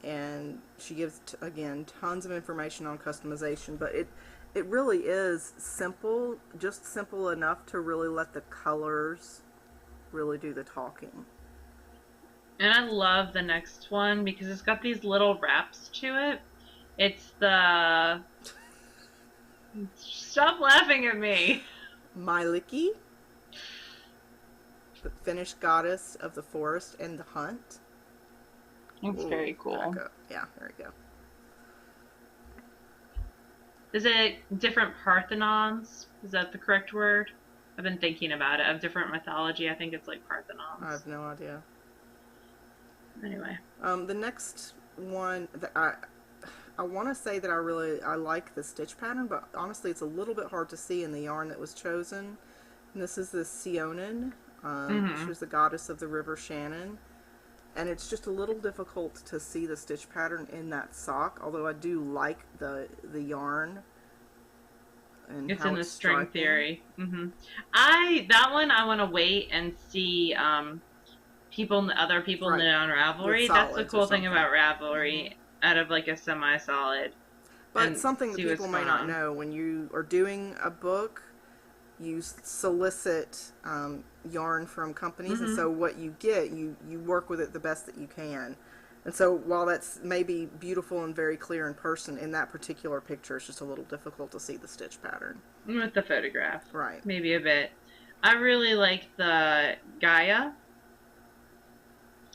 And she gives, again, tons of information on customization, but it really is simple, just simple enough to really let the colors really do the talking. And I love the next one because it's got these little wraps to it. It's the... Stop laughing at me. Myliki, the Finnish goddess of the forest and the hunt. It's very cool. Yeah, there we go. Is it different Parthenons? Is that the correct word? I've been thinking about it. Of different mythology, I think it's like Parthenons. I have no idea. Anyway. The next one that I want to say that I like the stitch pattern, but honestly it's a little bit hard to see in the yarn that was chosen. And this is the Sionin. She was the goddess of the river Shannon. And it's just a little difficult to see the stitch pattern in that sock, although I do like the yarn. And it's how in the it's string striking. theory. That one I want to wait and see other people knit on Ravelry. That's the cool thing about Ravelry out of like a semi-solid. But something that people may not know, when you are doing a book, you solicit yarn from companies, and so what you get, you work with it the best that you can. And so while that's maybe beautiful and very clear in person, in that particular picture it's just a little difficult to see the stitch pattern. With the photograph. Right. Maybe a bit. I really like the Gaia,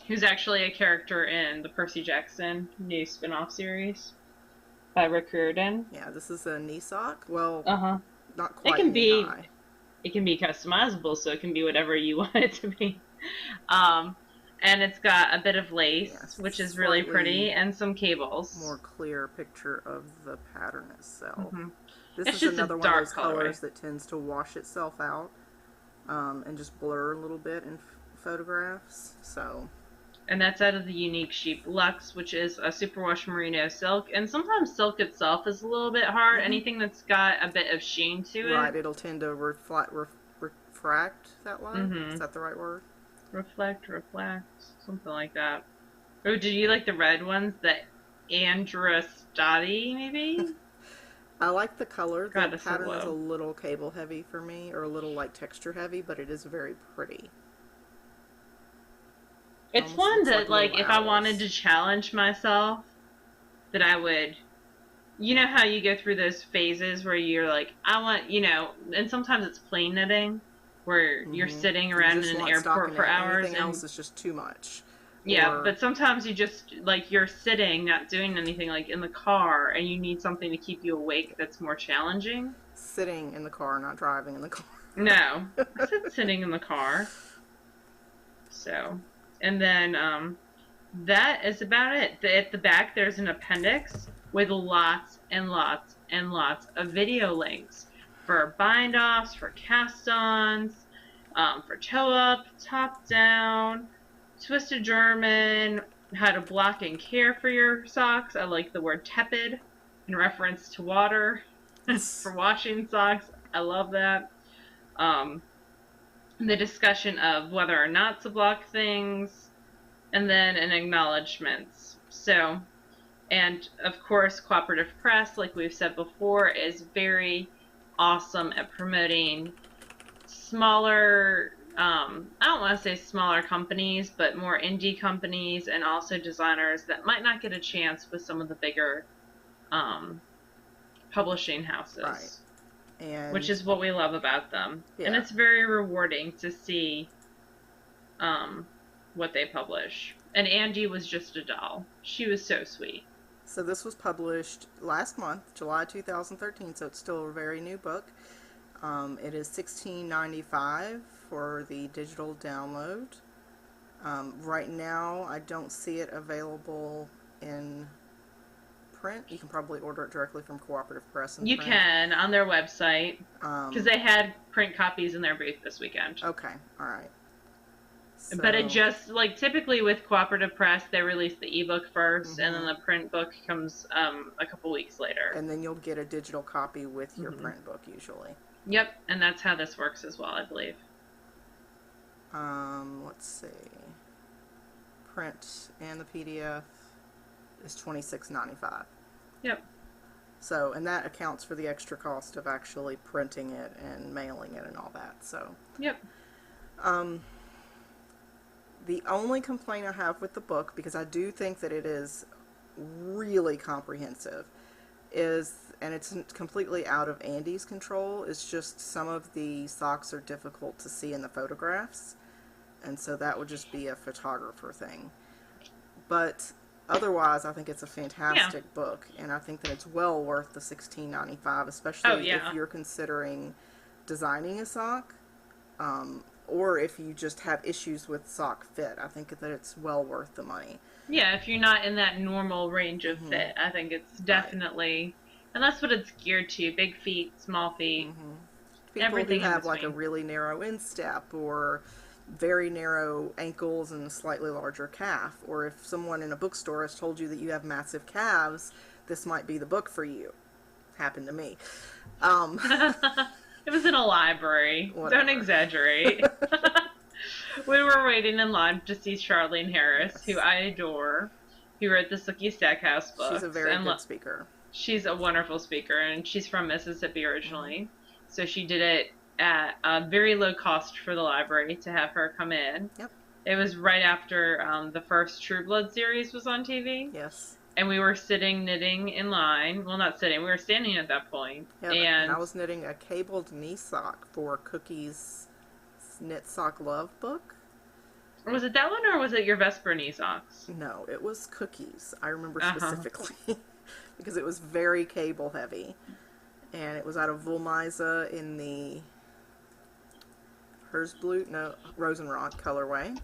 who's actually a character in the Percy Jackson new spin-off series by Rick Riordan. Yeah, this is a knee sock. Well, not quite knee-high. It can be customizable, so it can be whatever you want it to be. And it's got a bit of lace, which is really pretty, and some cables. More clear picture of the pattern itself. This it's is another one of those colors that tends to wash itself out and just blur a little bit in photographs. So. And that's out of the Unique Sheep Luxe, which is a superwash merino silk. And sometimes silk itself is a little bit hard. Anything that's got a bit of sheen to it. Right, it'll tend to refract that light. Is that the right word? Reflect, something like that. Oh, did you like the red ones? The Andrastati, maybe? I like the color. The pattern is a little cable heavy for me, or a little like texture heavy, but it is very pretty. It's one that, like, if I wanted to challenge myself, that I would, you know how you go through those phases where you're like, I want, and sometimes it's plain knitting, where you're sitting around in an airport for hours. Anything else is just too much. Yeah, but sometimes you just, like, you're sitting, not doing anything, like, in the car, and you need something to keep you awake that's more challenging. Sitting in the car, not driving in the car. No, I said sitting in the car. So... And then that is about it. At the back, there's an appendix with lots and lots and lots of video links for bind-offs, for cast-ons, for toe-up, top-down, twisted German, how to block and care for your socks. I like the word tepid in reference to water for washing socks. I love that. The discussion of whether or not to block things, and then an acknowledgments. So, and of course, Cooperative Press, like we've said before, is very awesome at promoting smaller, I don't want to say smaller companies, but more indie companies, and also designers that might not get a chance with some of the bigger publishing houses. Right. Which is what we love about them. Yeah. And it's very rewarding to see what they publish. And Andi was just a doll. She was so sweet. So this was published last month, July 2013, so it's still a very new book. It is $16.95 for the digital download. Right now, I don't see it available in print. You can probably order it directly from Cooperative Press. You can on their website, because they had print copies in their booth this weekend. Okay, all right. But it So, just, like, typically with Cooperative Press, they release the ebook first, and then hmm the print book comes a couple weeks later. and then you'll get a digital copy with your Hmm. print book usually. Yep, and that's how this works as well, I believe. Let's see. Print and the PDF is $26.95. Yep. So, and that accounts for the extra cost of actually printing it and mailing it and all that. So, Yep. um, the only complaint I have with the book, because I do think that it is really comprehensive, is, and it's completely out of Andi's control, is just some of the socks are difficult to see in the photographs. And so that would just be a photographer thing. But otherwise, I think it's a fantastic book, and I think that it's well worth the $16.95, especially if you're considering designing a sock, or if you just have issues with sock fit. I think that it's well worth the money. Yeah, if you're not in that normal range of fit, I think it's definitely, and that's what it's geared to: big feet, small feet, People everything who in have like a between. really narrow instep, or very narrow ankles and a slightly larger calf, or if someone in a bookstore has told you that you have massive calves, this might be the book for you. Happened to me. It was in a library. Whatever. Don't exaggerate. We were waiting in line to see Charlene Harris, who Yes. I adore, who wrote the Sookie Stackhouse books. She's a very good speaker. She's a wonderful speaker, and she's from Mississippi originally. So she did it at a very low cost for the library to have her come in. Yep. It was right after the first True Blood series was on TV. Yes. And we were sitting knitting in line. Well, not sitting. We were standing at that point. Yep. And I was knitting a cabled knee sock for Cookie's Knit Sock Love book. Was it that one, or was it your Vesper knee socks? No, it was Cookie's. I remember specifically because it was very cable heavy. And it was out of Woolmeise in the Rosenrod colorway.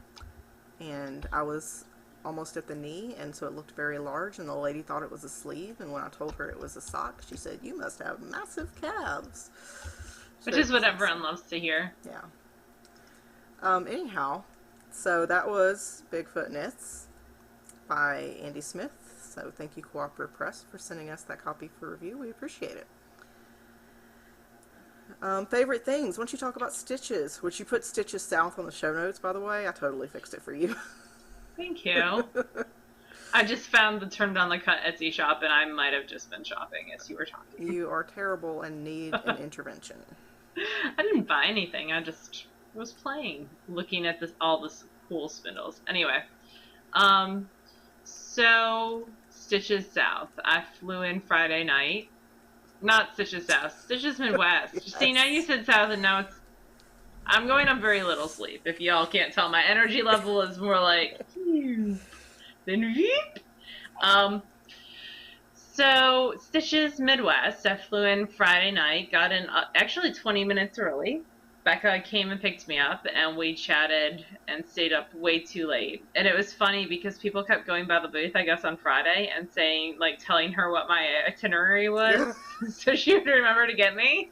And I was almost at the knee, and so it looked very large, and the lady thought it was a sleeve, and when I told her it was a sock, she said, "You must have massive calves." Which is what everyone loves to hear. Yeah. Anyhow, so that was Bigfoot Knits by Andi Smith. So thank you, Cooperative Press, for sending us that copy for review. We appreciate it. Favorite things. Why don't you talk about Stitches, which you put Stitches South on the show notes, by the way. I totally fixed it for you. Thank you. I just found the Turned on the Cut Etsy shop, and I might have just been shopping as you were talking. You are terrible and need an intervention. I didn't buy anything. I just was playing, looking at all this cool spindles. Anyway, so Stitches South. I flew in Friday night. Not Stitches South. Stitches Midwest. Yes. See, now you said South, and now I'm going on very little sleep. If y'all can't tell, my energy level is more like then veep. So Stitches Midwest. I flew in Friday night. Got in actually 20 minutes early. Becca came and picked me up, and we chatted and stayed up way too late. And it was funny because people kept going by the booth, I guess, on Friday and saying, like, telling her what my itinerary was, so she would remember to get me.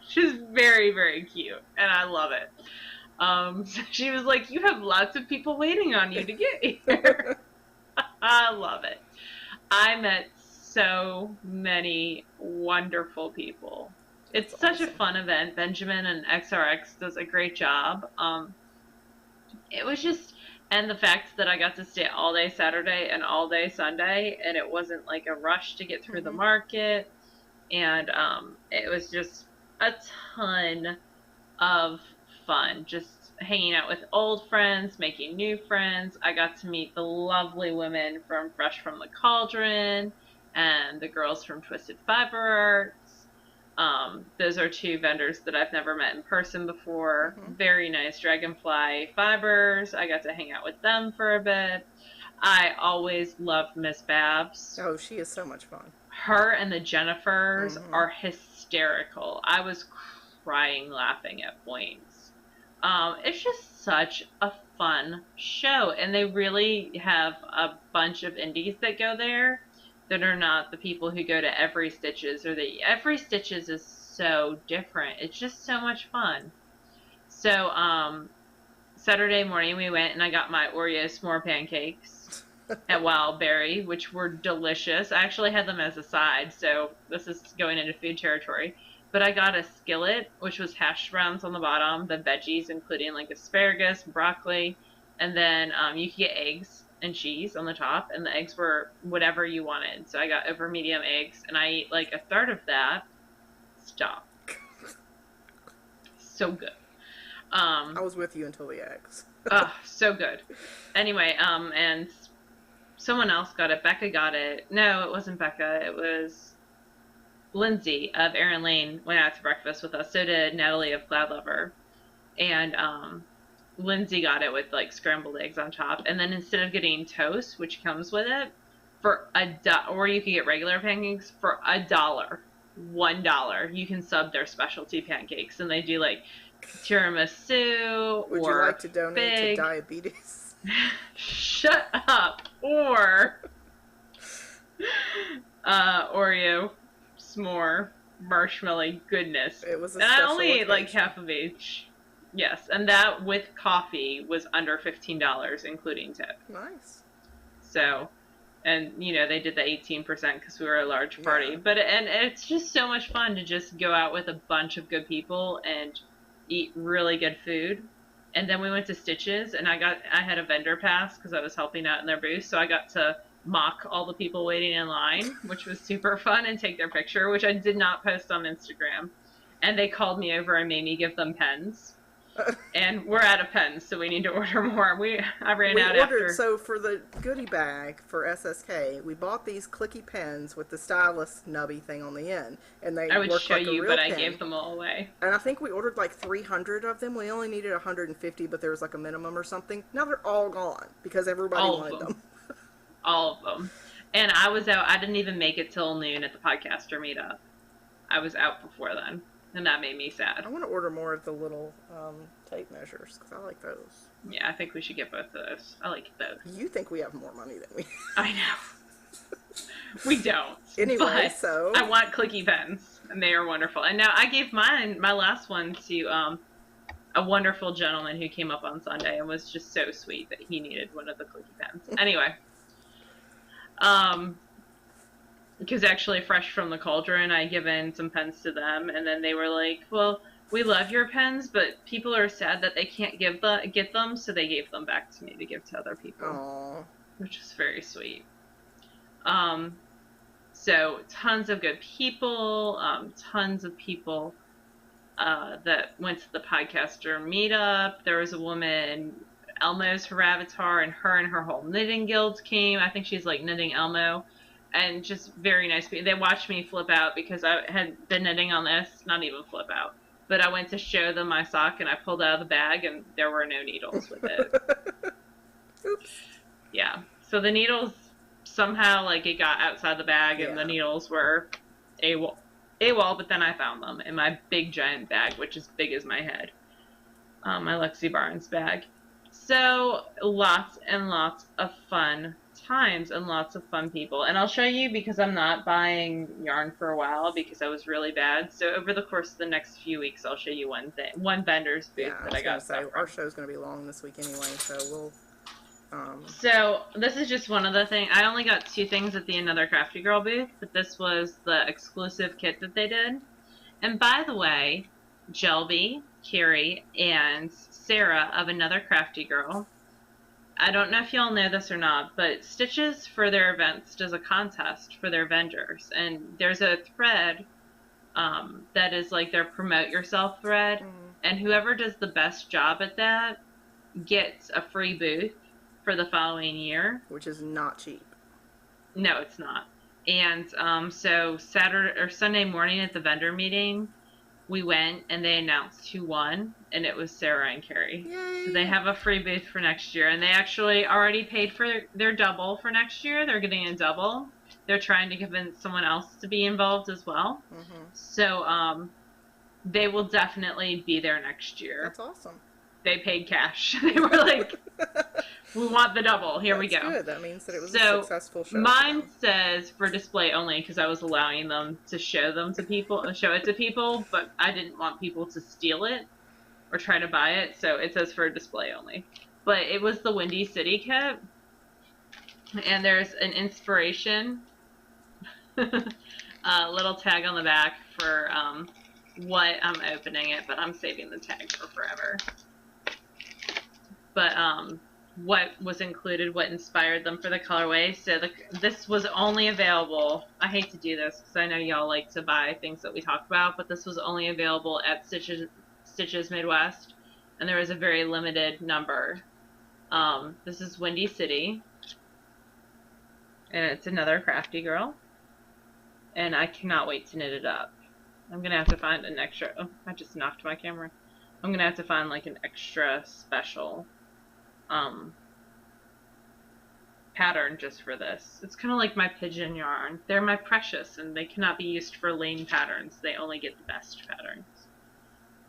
She's very, very cute, and I love it. So she was like, "You have lots of people waiting on you to get here." I love it. I met so many wonderful people. It's such a fun event. Benjamin and XRX does a great job. It was just, and the fact that I got to stay all day Saturday and all day Sunday, and it wasn't like a rush to get through the market, and it was just a ton of fun, just hanging out with old friends, making new friends. I got to meet the lovely women from Fresh from the Cauldron and the girls from Twisted Fiber Arts. Those are two vendors that I've never met in person before. Very nice. Dragonfly Fibers. I got to hang out with them for a bit. I always loved Miss Babs. Oh, she is so much fun. Her and the Jennifers are hysterical. I was crying laughing at points. It's just such a fun show, and they really have a bunch of indies that go there that are not the people who go to Every Stitches, or Every Stitches is so different. It's just so much fun. So Saturday morning we went and I got my Oreo s'more pancakes at Wildberry, which were delicious. I actually had them as a side, so this is going into food territory. But I got a skillet, which was hash browns on the bottom, the veggies, including like asparagus, broccoli, and then you could get eggs and cheese on the top, and the eggs were whatever you wanted. So I got over medium eggs, and I ate like a third of that. Stop. So good. I was with you until the eggs. Oh, so good. Anyway, and someone else got it. Becca got it. No, it wasn't Becca. It was Lindsay of Erin Lane went out to breakfast with us. So did Natalie of Cloud Lover. And Lindsay got it with like scrambled eggs on top. And then instead of getting toast, which comes with it, or you could get regular pancakes for $1, you can sub their specialty pancakes. And they do like tiramisu. Would you like to donate to diabetes? Shut up. Or Oreo s'more marshmallow goodness. It was a and special I only ate like occasion. half of each. Yes, and that with coffee was under $15, including tip. Nice. So, and you know, they did the 18% because we were a large party. Yeah. But and it's just so much fun to just go out with a bunch of good people and eat really good food. And then we went to Stitches, and I had a vendor pass because I was helping out in their booth, so I got to mock all the people waiting in line, which was super fun, and take their picture, which I did not post on Instagram. And they called me over and made me give them pens. And we're out of pens, so we need to order more. I ran out after. So for the goodie bag for SSK, we bought these clicky pens with the stylus nubby thing on the end, and they I would work show like you, a real but pen. I gave them all away. And I think we ordered like 300 of them. We only needed 150, but there was like a minimum or something. Now they're all gone because everybody wanted them. All of them. And I was out. I didn't even make it till noon at the podcaster meetup. I was out before then. And that made me sad. I want to order more of the little tape measures because I like those. Yeah, I think we should get both of those. I like those. You think we have more money than we have. I know. We don't. Anyway, but so I want clicky pens, and they are wonderful. And now I gave my last one to a wonderful gentleman who came up on Sunday and was just so sweet that he needed one of the clicky pens. Anyway. Because actually, fresh from the cauldron, I given some pens to them, and then they were like, well, we love your pens, but people are sad that they can't get them, so they gave them back to me to give to other people. Aww. Which is very sweet. So tons of good people, tons of people that went to the podcaster meetup. There was a woman, Elmo's her avatar, and her whole knitting guild came. I think she's like knitting Elmo. And just very nice people. They watched me flip out because I had been knitting on this, not even flip out. But I went to show them my sock, and I pulled out of the bag, and there were no needles with it. Oops. Yeah. So the needles, somehow, like, it got outside the bag, and the needles were AWOL, but then I found them in my big, giant bag, which is big as my head. My Lexi Barnes bag. So, lots and lots of fun times and lots of fun people. And I'll show you because I'm not buying yarn for a while because I was really bad. So over the course of the next few weeks, I'll show you one vendor's booth that I got. Our show's going to be long this week anyway, so we'll... So this is just one of the things. I only got 2 things at the Another Crafty Girl booth, but this was the exclusive kit that they did. And by the way, Jelby, Carrie, and Sarah of Another Crafty Girl, I don't know if y'all know this or not, but Stitches for their events does a contest for their vendors. And there's a thread that is like their promote yourself thread. Mm-hmm. And whoever does the best job at that gets a free booth for the following year. Which is not cheap. No, it's not. And so Saturday or Sunday morning at the vendor meeting, we went and they announced who won, and it was Sarah and Carrie. Yay. So they have a free booth for next year, and they actually already paid for their double for next year. They're getting a double. They're trying to convince someone else to be involved as well. Mm-hmm. So they will definitely be there next year. That's awesome. They paid cash. They were like, we want the double. Here we go. Good. That means that it was a successful show. Mine says for display only because I was allowing them to show it to people, but I didn't want people to steal it. or try to buy it, so it says for display only. But it was the Windy City kit, and there's an inspiration, a little tag on the back for what I'm opening it, but I'm saving the tag for forever. But what was included, what inspired them for the colorway. So this was only available, I hate to do this because I know y'all like to buy things that we talk about, but this was only available at Stitches Midwest, and there was a very limited number. This is Windy City, and it's another crafty girl, and I cannot wait to knit it up. I'm gonna have to find an extra, oh, I just knocked my camera. I'm gonna have to find like an extra special pattern just for this. It's kind of like my pigeon yarn. They're my precious, and they cannot be used for lame patterns. They only get the best patterns.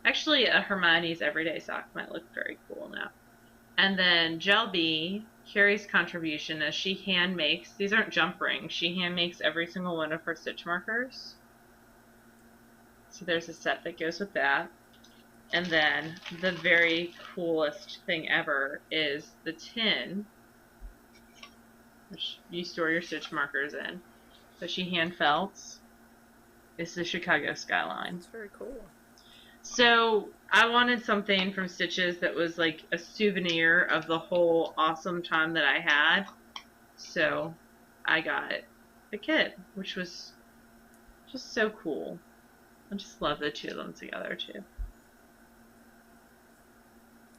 Actually, a Hermione's Everyday Sock might look very cool now. And then Jelby, Carrie's contribution, as she hand makes, these aren't jump rings, she hand makes every single one of her stitch markers. So there's a set that goes with that. And then the very coolest thing ever is the tin, which you store your stitch markers in. So she hand felts. It's the Chicago skyline. It's very cool. So I wanted something from Stitches that was like a souvenir of the whole awesome time that I had. So I got the kit, which was just so cool. I just love the two of them together too.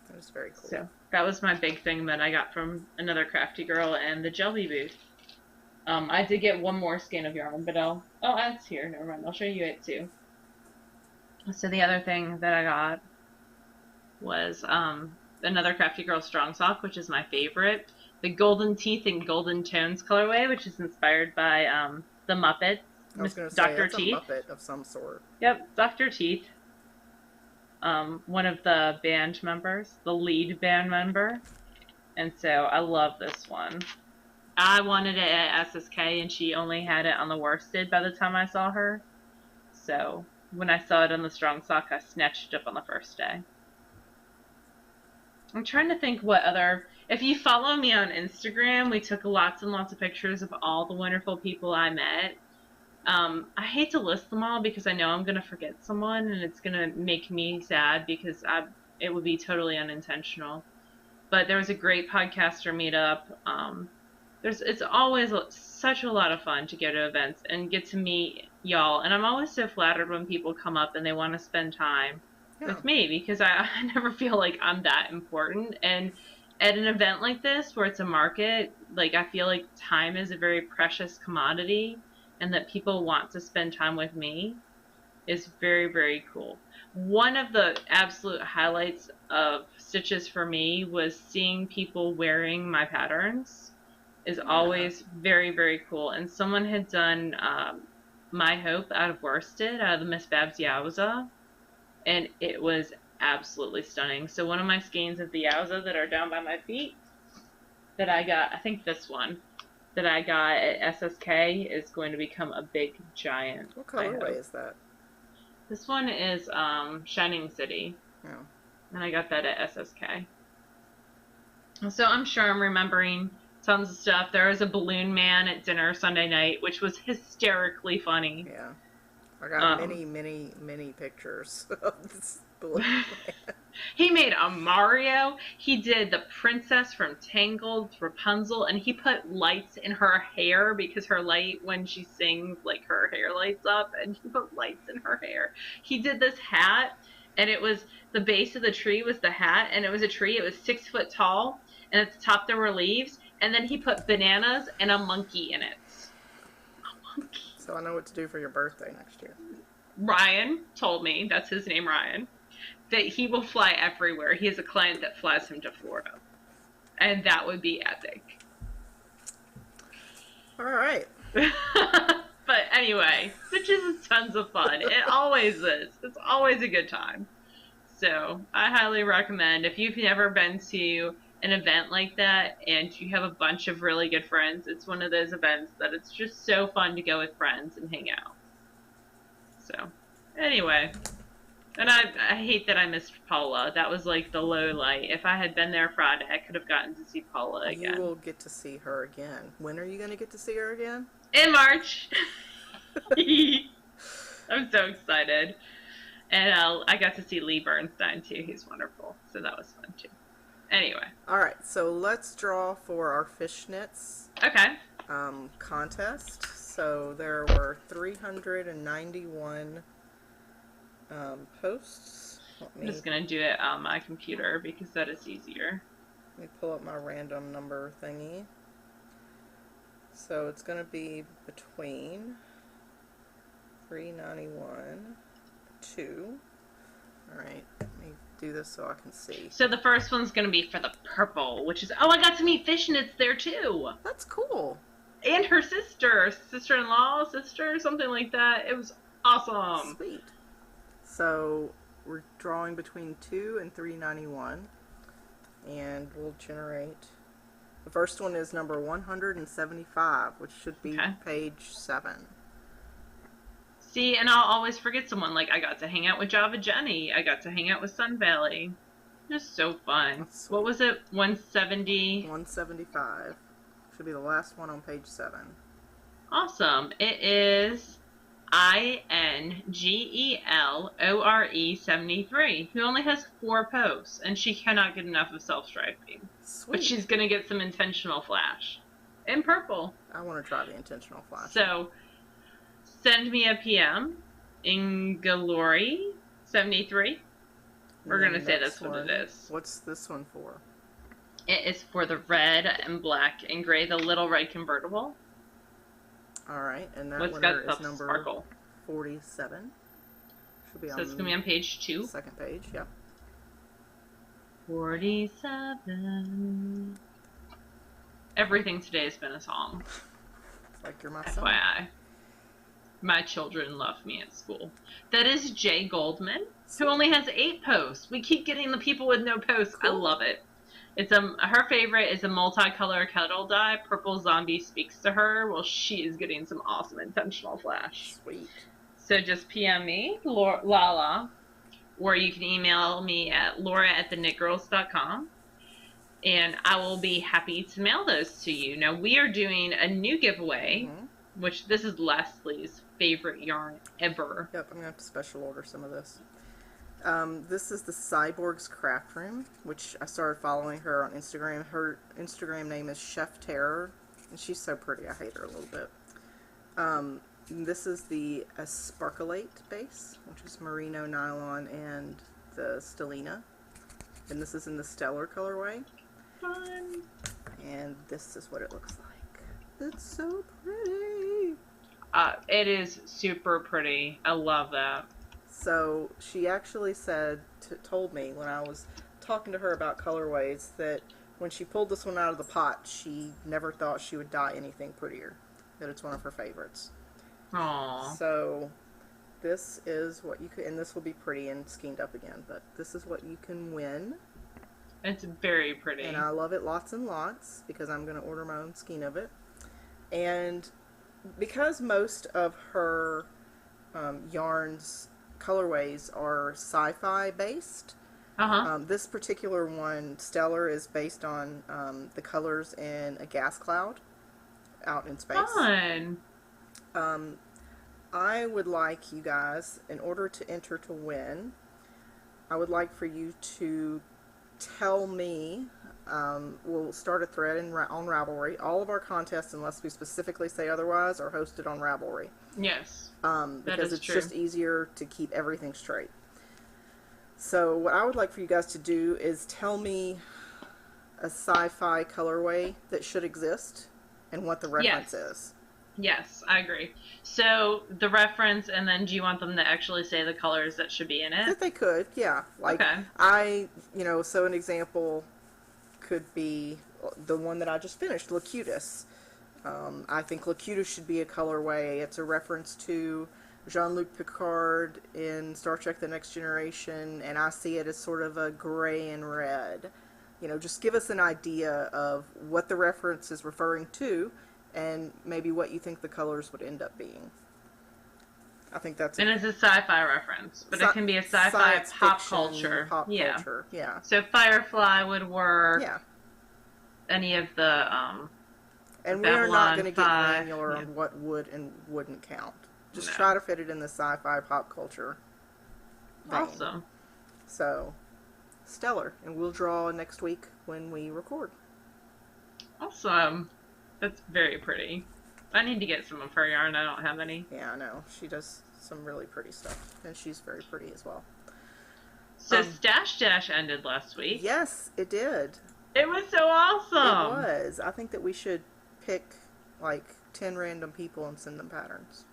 That was very cool. So that was my big thing that I got from another crafty girl and the Jelly booth. I did get one more skein of yarn, but oh, it's here. Never mind. I'll show you it too. So the other thing that I got was another Crafty Girl Strong Sock, which is my favorite. The Golden Teeth and Golden Tones colorway, which is inspired by the Muppet, Dr. Teeth. A Muppet of some sort. Yep, Dr. Teeth. One of the band members, the lead band member. And so I love this one. I wanted it at SSK, and she only had it on the worsted by the time I saw her. So when I saw it on the Strong Sock, I snatched it up on the first day. I'm trying to think what other... If you follow me on Instagram, we took lots and lots of pictures of all the wonderful people I met. I hate to list them all because I know I'm going to forget someone, and it's going to make me sad because it would be totally unintentional. But there was a great podcaster meetup. It's always such a lot of fun to go to events and get to meet y'all. And I'm always so flattered when people come up and they want to spend time with me because I never feel like I'm that important. And at an event like this where it's a market, like I feel like time is a very precious commodity, and that people want to spend time with me is very, very cool. One of the absolute highlights of Stitches for me was seeing people wearing my patterns. Is always very, very cool. And someone had done My Hope out of worsted, out of the Miss Babs Yowza, and it was absolutely stunning. So one of my skeins of the Yowza that are down by my feet that I got, I think this one, that I got at SSK is going to become a big giant. What colorway is that? This one is Shining City. Oh. And I got that at SSK. So I'm sure I'm remembering tons of stuff. There was a balloon man at dinner Sunday night, which was hysterically funny. Yeah. I got many pictures of this balloon man. He made a Mario. He did the princess from Tangled, Rapunzel, and he put lights in her hair because her light, when she sings, like her hair lights up, and he put lights in her hair. He did this hat, and it was, the base of the tree was the hat, and it was a tree. It was 6 foot tall, and at the top there were leaves. And then he put bananas and a monkey in it. A monkey. So I know what to do for your birthday next year. Ryan told me, that's his name, Ryan, that he will fly everywhere. He has a client that flies him to Florida. And that would be epic. All right. But anyway, Stitches is tons of fun. It always is. It's always a good time. So I highly recommend, if you've never been to an event like that and you have a bunch of really good friends, it's one of those events that it's just so fun to go with friends and hang out. So anyway, And I hate that I missed Paula. That was like the low light. If I had been there Friday, I could have gotten to see Paula You again. will get to see her again. When are you going to get to see her again? In March. I'm so excited. And I got to see Lee Bernstein too. He's wonderful. So that was fun too. Anyway. All right, so let's draw for our fishnets Okay. contest. So there were 391 posts. I'm just going to do it on my computer because that is easier. Let me pull up my random number thingy. So it's going to be between 391, 2. All right, let me do this so I can see. So the first one's going to be for the purple, which is, oh, I got to meet Fishnets there too. That's cool. And her sister-in-law, sister, something like that. It was awesome. Sweet. So we're drawing between 2 and 391, and we'll generate. The first one is number 175, which should be page 7. See, and I'll always forget someone. Like, I got to hang out with Java Jenny. I got to hang out with Sun Valley. Just so fun. What was it? 170? 175. Should be the last one on page 7. Awesome. It is INGELORE 73, who only has 4 posts, and she cannot get enough of self-striping. But she's going to get some intentional flash. In purple. I want to try the intentional flash. So, send me a PM. Ingalori 73. We're going to say that's what it is. What's this one for? It is for the red and black and gray, the little red convertible. Alright, and that What's winner got is number sparkle? 47. Should be So on it's going to be on page 2. Second page, yep. 47. Everything today has been a song. It's like you're my son. FYI. My children love me at school. That is Jay Goldman, who only has 8 posts. We keep getting the people with no posts. Cool. I love it. It's her favorite is a multicolor kettle dye. Purple Zombie speaks to her. Well, she is getting some awesome intentional flash. Sweet. So just PM me, Lala, or you can email me at laura@TheKnitGirlls.com, and I will be happy to mail those to you. Now, we are doing a new giveaway, which this is Leslie's favorite yarn ever. Yep, I'm going to have to special order some of this. This is the Cyborgs Craft Room, which I started following her on Instagram. Her Instagram name is Chef Terror, and she's so pretty. I hate her a little bit. This is the Sparklate base, which is merino nylon and the Stellina. And this is in the Stellar colorway. Fun. And this is what it looks like. It's so pretty. It is super pretty. I love that. So she actually told me when I was talking to her about colorways that when she pulled this one out of the pot, she never thought she would dye anything prettier. That it's one of her favorites. Aww. So this is what you could, and this will be pretty and skeined up again, but this is what you can win. It's very pretty. And I love it lots and lots because I'm going to order my own skein of it. And because most of her yarns colorways are sci-fi based. This particular one, Stellar, is based on the colors in a gas cloud out in space. Fun. I would like you guys, in order to enter to win, I would like for you to tell me, we'll start a thread on Ravelry. All of our contests, unless we specifically say otherwise, are hosted on Ravelry. Yes. Because it's just easier to keep everything straight. So what I would like for you guys to do is tell me a sci-fi colorway that should exist and what the reference is. Yes, I agree. So the reference, and then do you want them to actually say the colors that should be in it? If they could, yeah. Like, so an example could be the one that I just finished, Locutus. I think Locutus should be a colorway. It's a reference to Jean-Luc Picard in Star Trek The Next Generation, and I see it as sort of a gray and red. Just give us an idea of what the reference is referring to, and maybe what you think the colors would end up being. I think that's And it's a sci-fi reference, but it can be a sci-fi science pop fiction, culture. pop Yeah. culture. Yeah. So Firefly would work. Yeah. Any of the And we are not Babylon going to get 5. granular Yeah. on what would and wouldn't count. Just No. try to fit it in the sci-fi pop culture vein. Awesome. So, stellar. And we'll draw next week when we record. Awesome. That's very pretty. I need to get some of her yarn. I don't have any. Yeah, I know. She does some really pretty stuff. And she's very pretty as well. So Stash Dash ended last week. Yes, it did. It was so awesome. It was. I think that we should pick like 10 random people and send them patterns.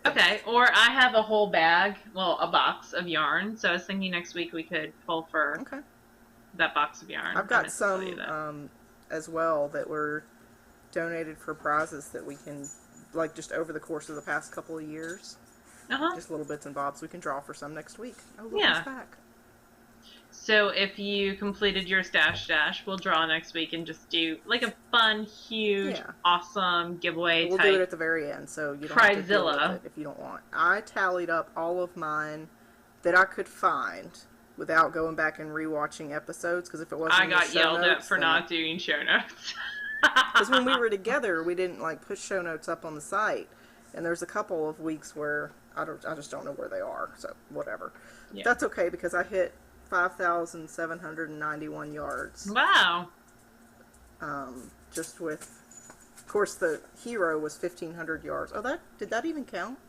Okay, or I have a whole bag, well, a box of yarn. So I was thinking next week we could pull for that box of yarn. I've got some as well that were donated for prizes that we can, like, just over the course of the past couple of years. Just little bits and bobs. We can draw for some next week. Oh, look, it's back. So if you completed your Stash Dash, we'll draw next week and just do like a fun, huge, awesome giveaway. We'll do it at the very end, so you don't have to deal with it if you don't want. I tallied up all of mine that I could find without going back and rewatching episodes, because if it wasn't, I got yelled at for not doing show notes. Because when we were together, we didn't like put show notes up on the site, and there's a couple of weeks where I just don't know where they are. So whatever, that's okay because I hit 5,791 yards. Wow. Just with, of course, the hero was 1,500 yards. Oh, did that even count?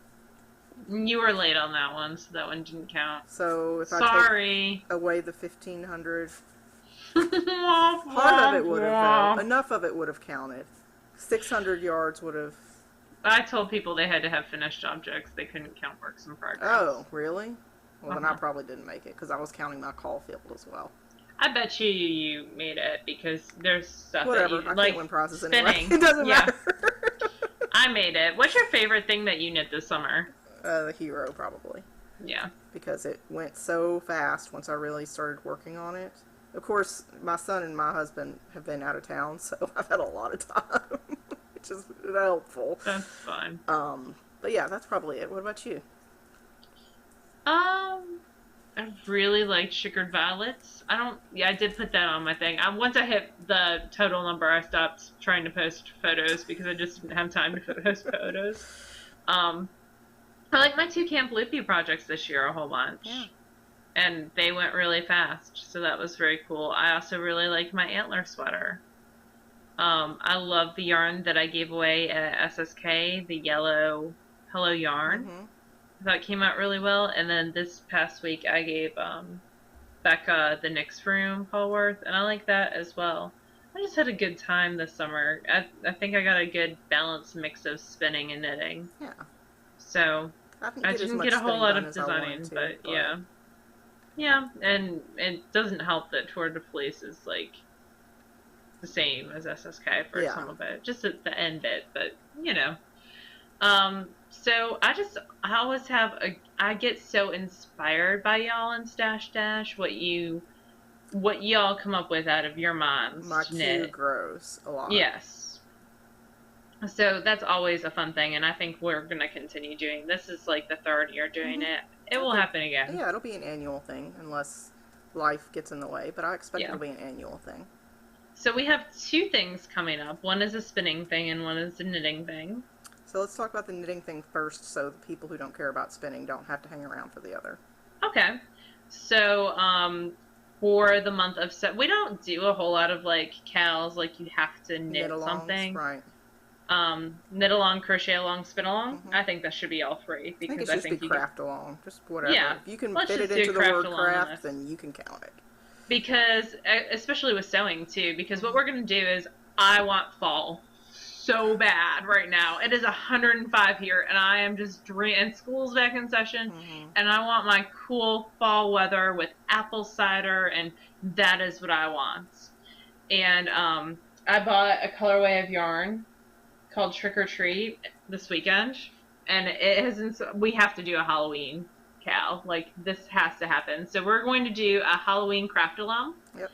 You were late on that one, so that one didn't count. So if I take away the 1,500, part of it would have, enough of it would have counted. 600 yards would have. I told people they had to have finished objects. They couldn't count works in progress. Oh, really? Well, then I probably didn't make it because I was counting my call field as well. I bet you made it because there's stuff Whatever. that you, I like, can't win prizes spinning. Anyway. It doesn't matter. I made it. What's your favorite thing that you knit this summer? The hero, probably. Yeah. Because it went so fast once I really started working on it. Of course, my son and my husband have been out of town, so I've had a lot of time, which is helpful. That's fun. But yeah, that's probably it. What about you? I really liked Sugared Violets. I did put that on my thing. Once I hit the total number, I stopped trying to post photos because I just didn't have time to post photos. I like my 2 Camp Loopy projects this year a whole bunch. Yeah. And they went really fast, so that was very cool. I also really liked my antler sweater. I love the yarn that I gave away at SSK, the yellow Hello Yarn. Mm-hmm. I thought it came out really well. And then this past week I gave Becca the Nyx Room Polworth, and I like that as well. I just had a good time this summer. I think I got a good balanced mix of spinning and knitting. Yeah. So I didn't get a whole lot of designing, but yeah. Yeah, and it doesn't help that Tour de Fleece is like the same as SSK for some of it. Just at the end bit, but you know. So I always I get so inspired by y'all in Stash Dash, what y'all come up with out of your minds. My queue grows a lot. Yes. So that's always a fun thing, and I think we're going to continue doing this. Is like the 3rd year doing it. It will happen again. Yeah, it'll be an annual thing, unless life gets in the way, but I expect it'll be an annual thing. So we have 2 things coming up. One is a spinning thing, and one is a knitting thing. So let's talk about the knitting thing first, so the people who don't care about spinning don't have to hang around for the other. Okay. So, for the month of we don't do a whole lot of, like, KALs, like, you have to knit something. Right. Knit along, crochet along, spin along. I think that should be all 3. Because I think it should be craft along. Just whatever. Yeah. If you can fit it into the word craft, then you can count it. Because, especially with sewing, too, because what we're going to do is, I want fall so bad right now. It is 105 here, and I am just and school's back in session, and I want my cool fall weather with apple cider, and that is what I want. And I bought a colorway of yarn called Trick or Treat this weekend, and we have to do a Halloween KAL. Like, this has to happen. So we're going to do a Halloween craft along. Yep.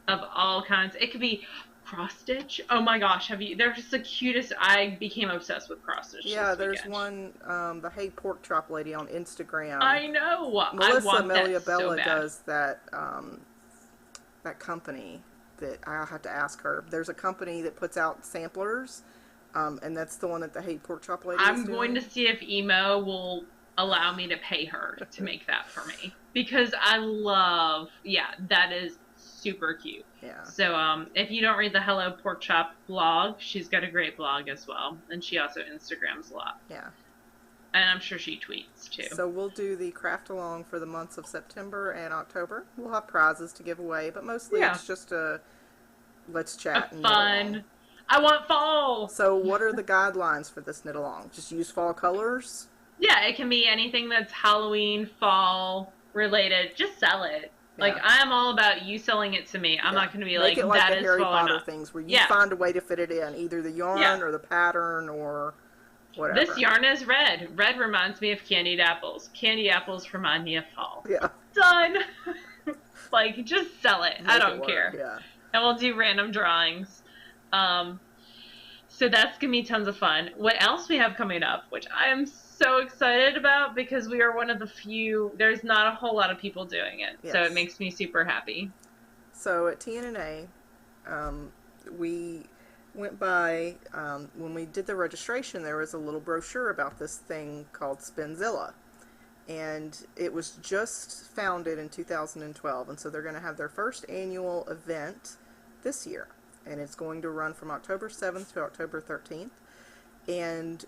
Of all kinds. It could be Cross stitch. Oh my gosh, they're just the cutest. I became obsessed with cross stitch Yeah, this there's weekend. one, the Hey Pork Chop lady on Instagram. I know. I Melissa want that Amelia so Bella bad. does that company that I'll have to ask her. There's a company that puts out samplers, and that's the one that the Hey Pork Chop lady is I'm doing. going to see if Emo will allow me to pay her to make that for me, because I love. Yeah, that is super cute. Yeah. So if you don't read the Hello Pork Chop blog, she's got a great blog as well, and she also Instagrams a lot. Yeah. And I'm sure she tweets too. So we'll do the craft along for the months of September and October. We'll have prizes to give away, but mostly it's just let's chat a and fun. knit along. I want fall. So what are the guidelines for this knit along? Just use fall colors? Yeah, it can be anything that's Halloween, fall related. Just sell it. Yeah. Like, I'm all about you selling it to me. I'm not going to be Make it like that the is Harry fall Potter enough. things where you find a way to fit it in, either the yarn or the pattern or whatever. This yarn is red. Red reminds me of candied apples. Candied apples remind me of fall. Yeah. Done. Like, just sell it. I don't care. Yeah. And we'll do random drawings. So that's going to be tons of fun. What else we have coming up, which I am so excited about because we are one of the few, there's not a whole lot of people doing it. Yes. So it makes me super happy. So at TNNA, we went by, when we did the registration, there was a little brochure about this thing called Spinzilla. And it was just founded in 2012, and so they're going to have their first annual event this year. And it's going to run from October 7th to October 13th. And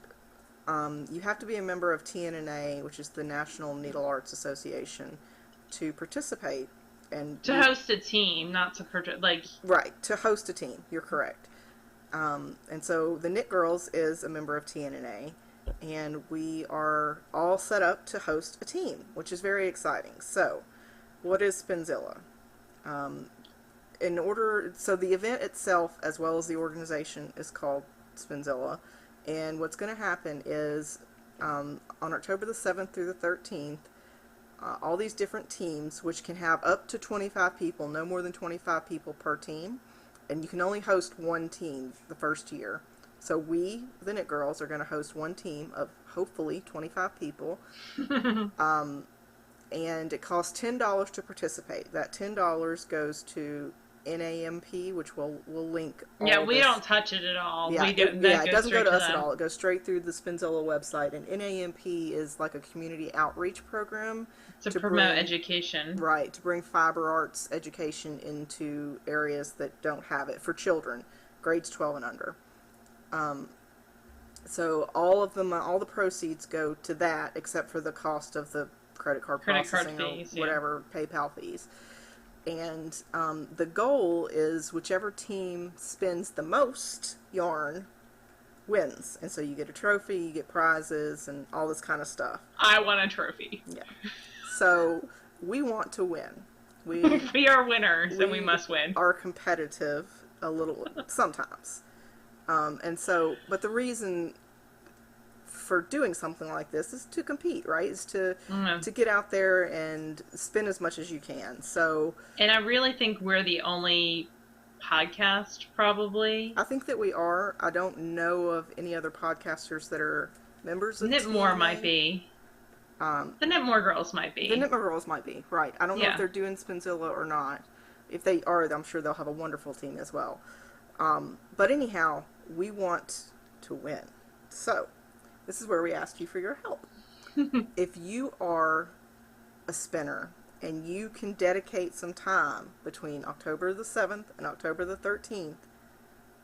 you have to be a member of TNNA, which is the National Needle Arts Association, to participate. And to host a team, not to Right, to host a team. You're correct. And so the TheKnitGirlls is a member of TNNA, and we are all set up to host a team, which is very exciting. So, what is Spinzilla? So the event itself, as well as the organization, is called Spinzilla, and what's going to happen is on October the 7th through the 13th, all these different teams, which can have up to 25 people, no more than 25 people per team, and you can only host one team the first year. So we, the TheKnitGirlls, are going to host one team of hopefully 25 people. And it costs $10 to participate. That $10 goes to NAMP, which we'll link. We don't touch it at all. Yeah, it doesn't go to us at all. It goes straight through the Spinzilla website. And NAMP is like a community outreach program to promote education. Right, to bring fiber arts education into areas that don't have it for children, grades 12 and under. So all the proceeds go to that, except for the cost of the credit card processing fees, or whatever, PayPal fees. And the goal is whichever team spins the most yarn wins. And so you get a trophy, you get prizes, and all this kind of stuff. I want a trophy. Yeah. So we want to win. We are winners, and we must win. We are competitive a little sometimes. But the reason for doing something like this is to compete, right? Is to get out there and spin as much as you can. So, and I really think we're the only podcast, probably. I think that we are. I don't know of any other podcasters that are members of Knitmore might be. The Knitmore Girls might be. The Knitmore Girls might be, right. I don't know if they're doing Spinzilla or not. If they are, I'm sure they'll have a wonderful team as well. But anyhow, we want to win. So, this is where we asked you for your help. If you are a spinner and you can dedicate some time between October the 7th and October the 13th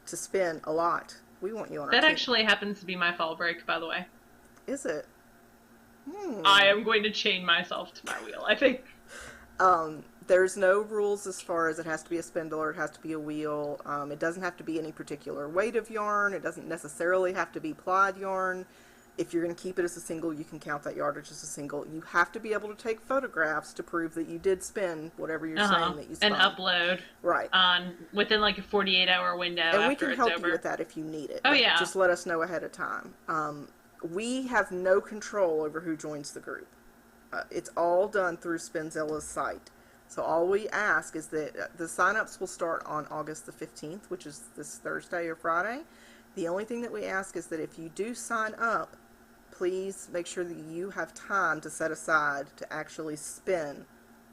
to spin a lot, we want you on our team. That actually happens to be my fall break, by the way. Is it? I am going to chain myself to my wheel, I think. There's no rules as far as it has to be a spindle or it has to be a wheel. It doesn't have to be any particular weight of yarn. It doesn't necessarily have to be plied yarn. If you're going to keep it as a single, you can count that yardage as a single. You have to be able to take photographs to prove that you did spin whatever you're saying that you spun. And upload. Right. Within like a 48-hour window after it's over. And we can help you with that if you need it. Oh, yeah. Just let us know ahead of time. We have no control over who joins the group. It's all done through Spinzilla's site. So all we ask is that the sign-ups will start on August the 15th, which is this Thursday or Friday. The only thing that we ask is that if you do sign up, please make sure that you have time to set aside to actually spin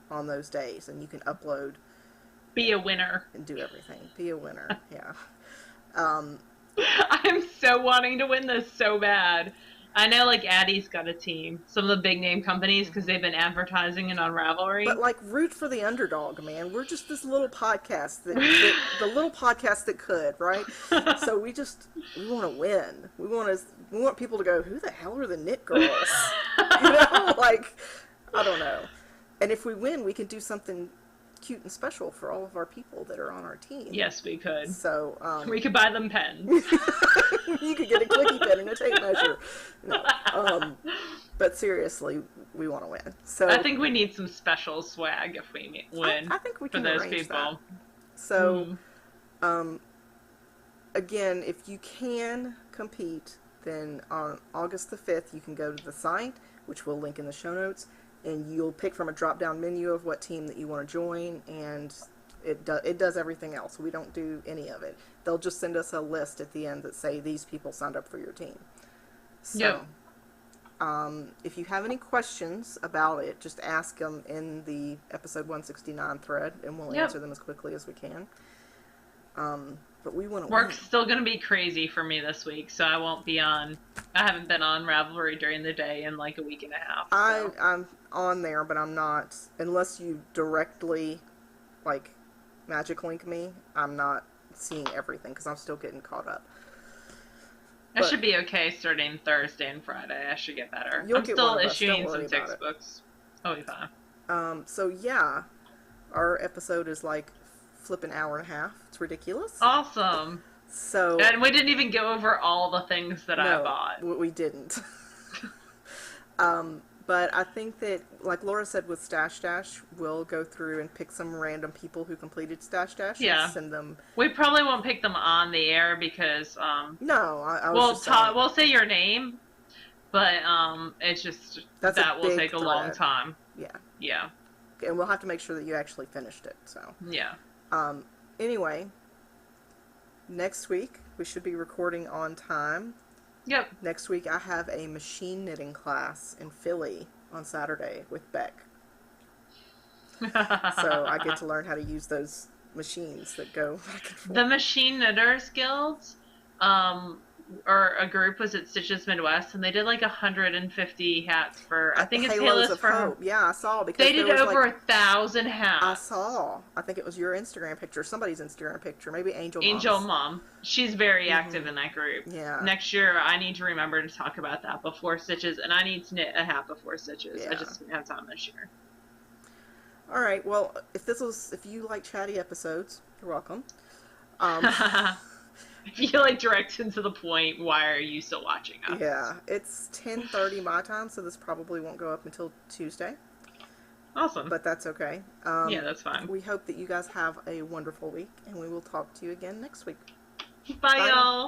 on those days, and you can upload. Be a winner. And do everything. Be a winner, yeah. I'm so wanting to win this so bad. I know, like, Addie's got a team. Some of the big name companies, because they've been advertising it on Ravelry. But, like, root for the underdog, man. We're just this little podcast the little podcast that could, right? So we want to win. We want people to go, who the hell are the Knit Girls? You know, like, I don't know. And if we win, we can do something cute and special for all of our people that are on our team. Yes, we could. So we could buy them pens. You could get a clicky pen and a tape measure. No. But seriously, we want to win. So I think we need some special swag if we win. I think we can for those arrange people. That. So, again, if you can compete, then on August the 5th, you can go to the site, which we'll link in the show notes, and you'll pick from a drop-down menu of what team that you want to join, and it does everything else. We don't do any of it. They'll just send us a list at the end that say these people signed up for your team. So, if you have any questions about it, just ask them in the episode 169 thread, and we'll answer them as quickly as we can. But we want to Work's still going to be crazy for me this week, so I won't be on. I haven't been on Ravelry during the day in like a week and a half. So. I'm on there, but I'm not, unless you directly, like, magic link me, I'm not seeing everything, because I'm still getting caught up. I should be okay starting Thursday and Friday. I should get better. I'm still issuing some textbooks. I'll be fine. So yeah, our episode is like flipping hour and a half. It's ridiculous. Awesome. So and we didn't even go over all the things that I bought. We didn't. But I think that, like Laura said with Stash Dash, we'll go through and pick some random people who completed Stash Dash and send them. We probably won't pick them on the air because no, I was we'll say your name, but it's just that will take a long time. Yeah. Yeah. And we'll have to make sure that you actually finished it. So. Yeah. Anyway, next week we should be recording on time. Yep. Next week I have a machine knitting class in Philly on Saturday with Beck. So I get to learn how to use those machines that go back and forth. The Machine Knitters Guilds, or a group was at Stitches Midwest, and they did like 150 hats for, I think it's Halos of Hope. Yeah, I saw. Because they did over 1,000 hats. I saw. I think it was your Instagram picture, somebody's Instagram picture, maybe Angel Mom. She's very active in that group. Yeah. Next year, I need to remember to talk about that before Stitches, and I need to knit a hat before Stitches. Yeah. I just didn't have time this year. All right. Well, if you like chatty episodes, you're welcome. If you like direct and to the point, why are you still watching us? Yeah, it's 10:30 my time, so this probably won't go up until Tuesday. Awesome. But that's okay. Yeah, that's fine. We hope that you guys have a wonderful week, and we will talk to you again next week. Bye. Y'all.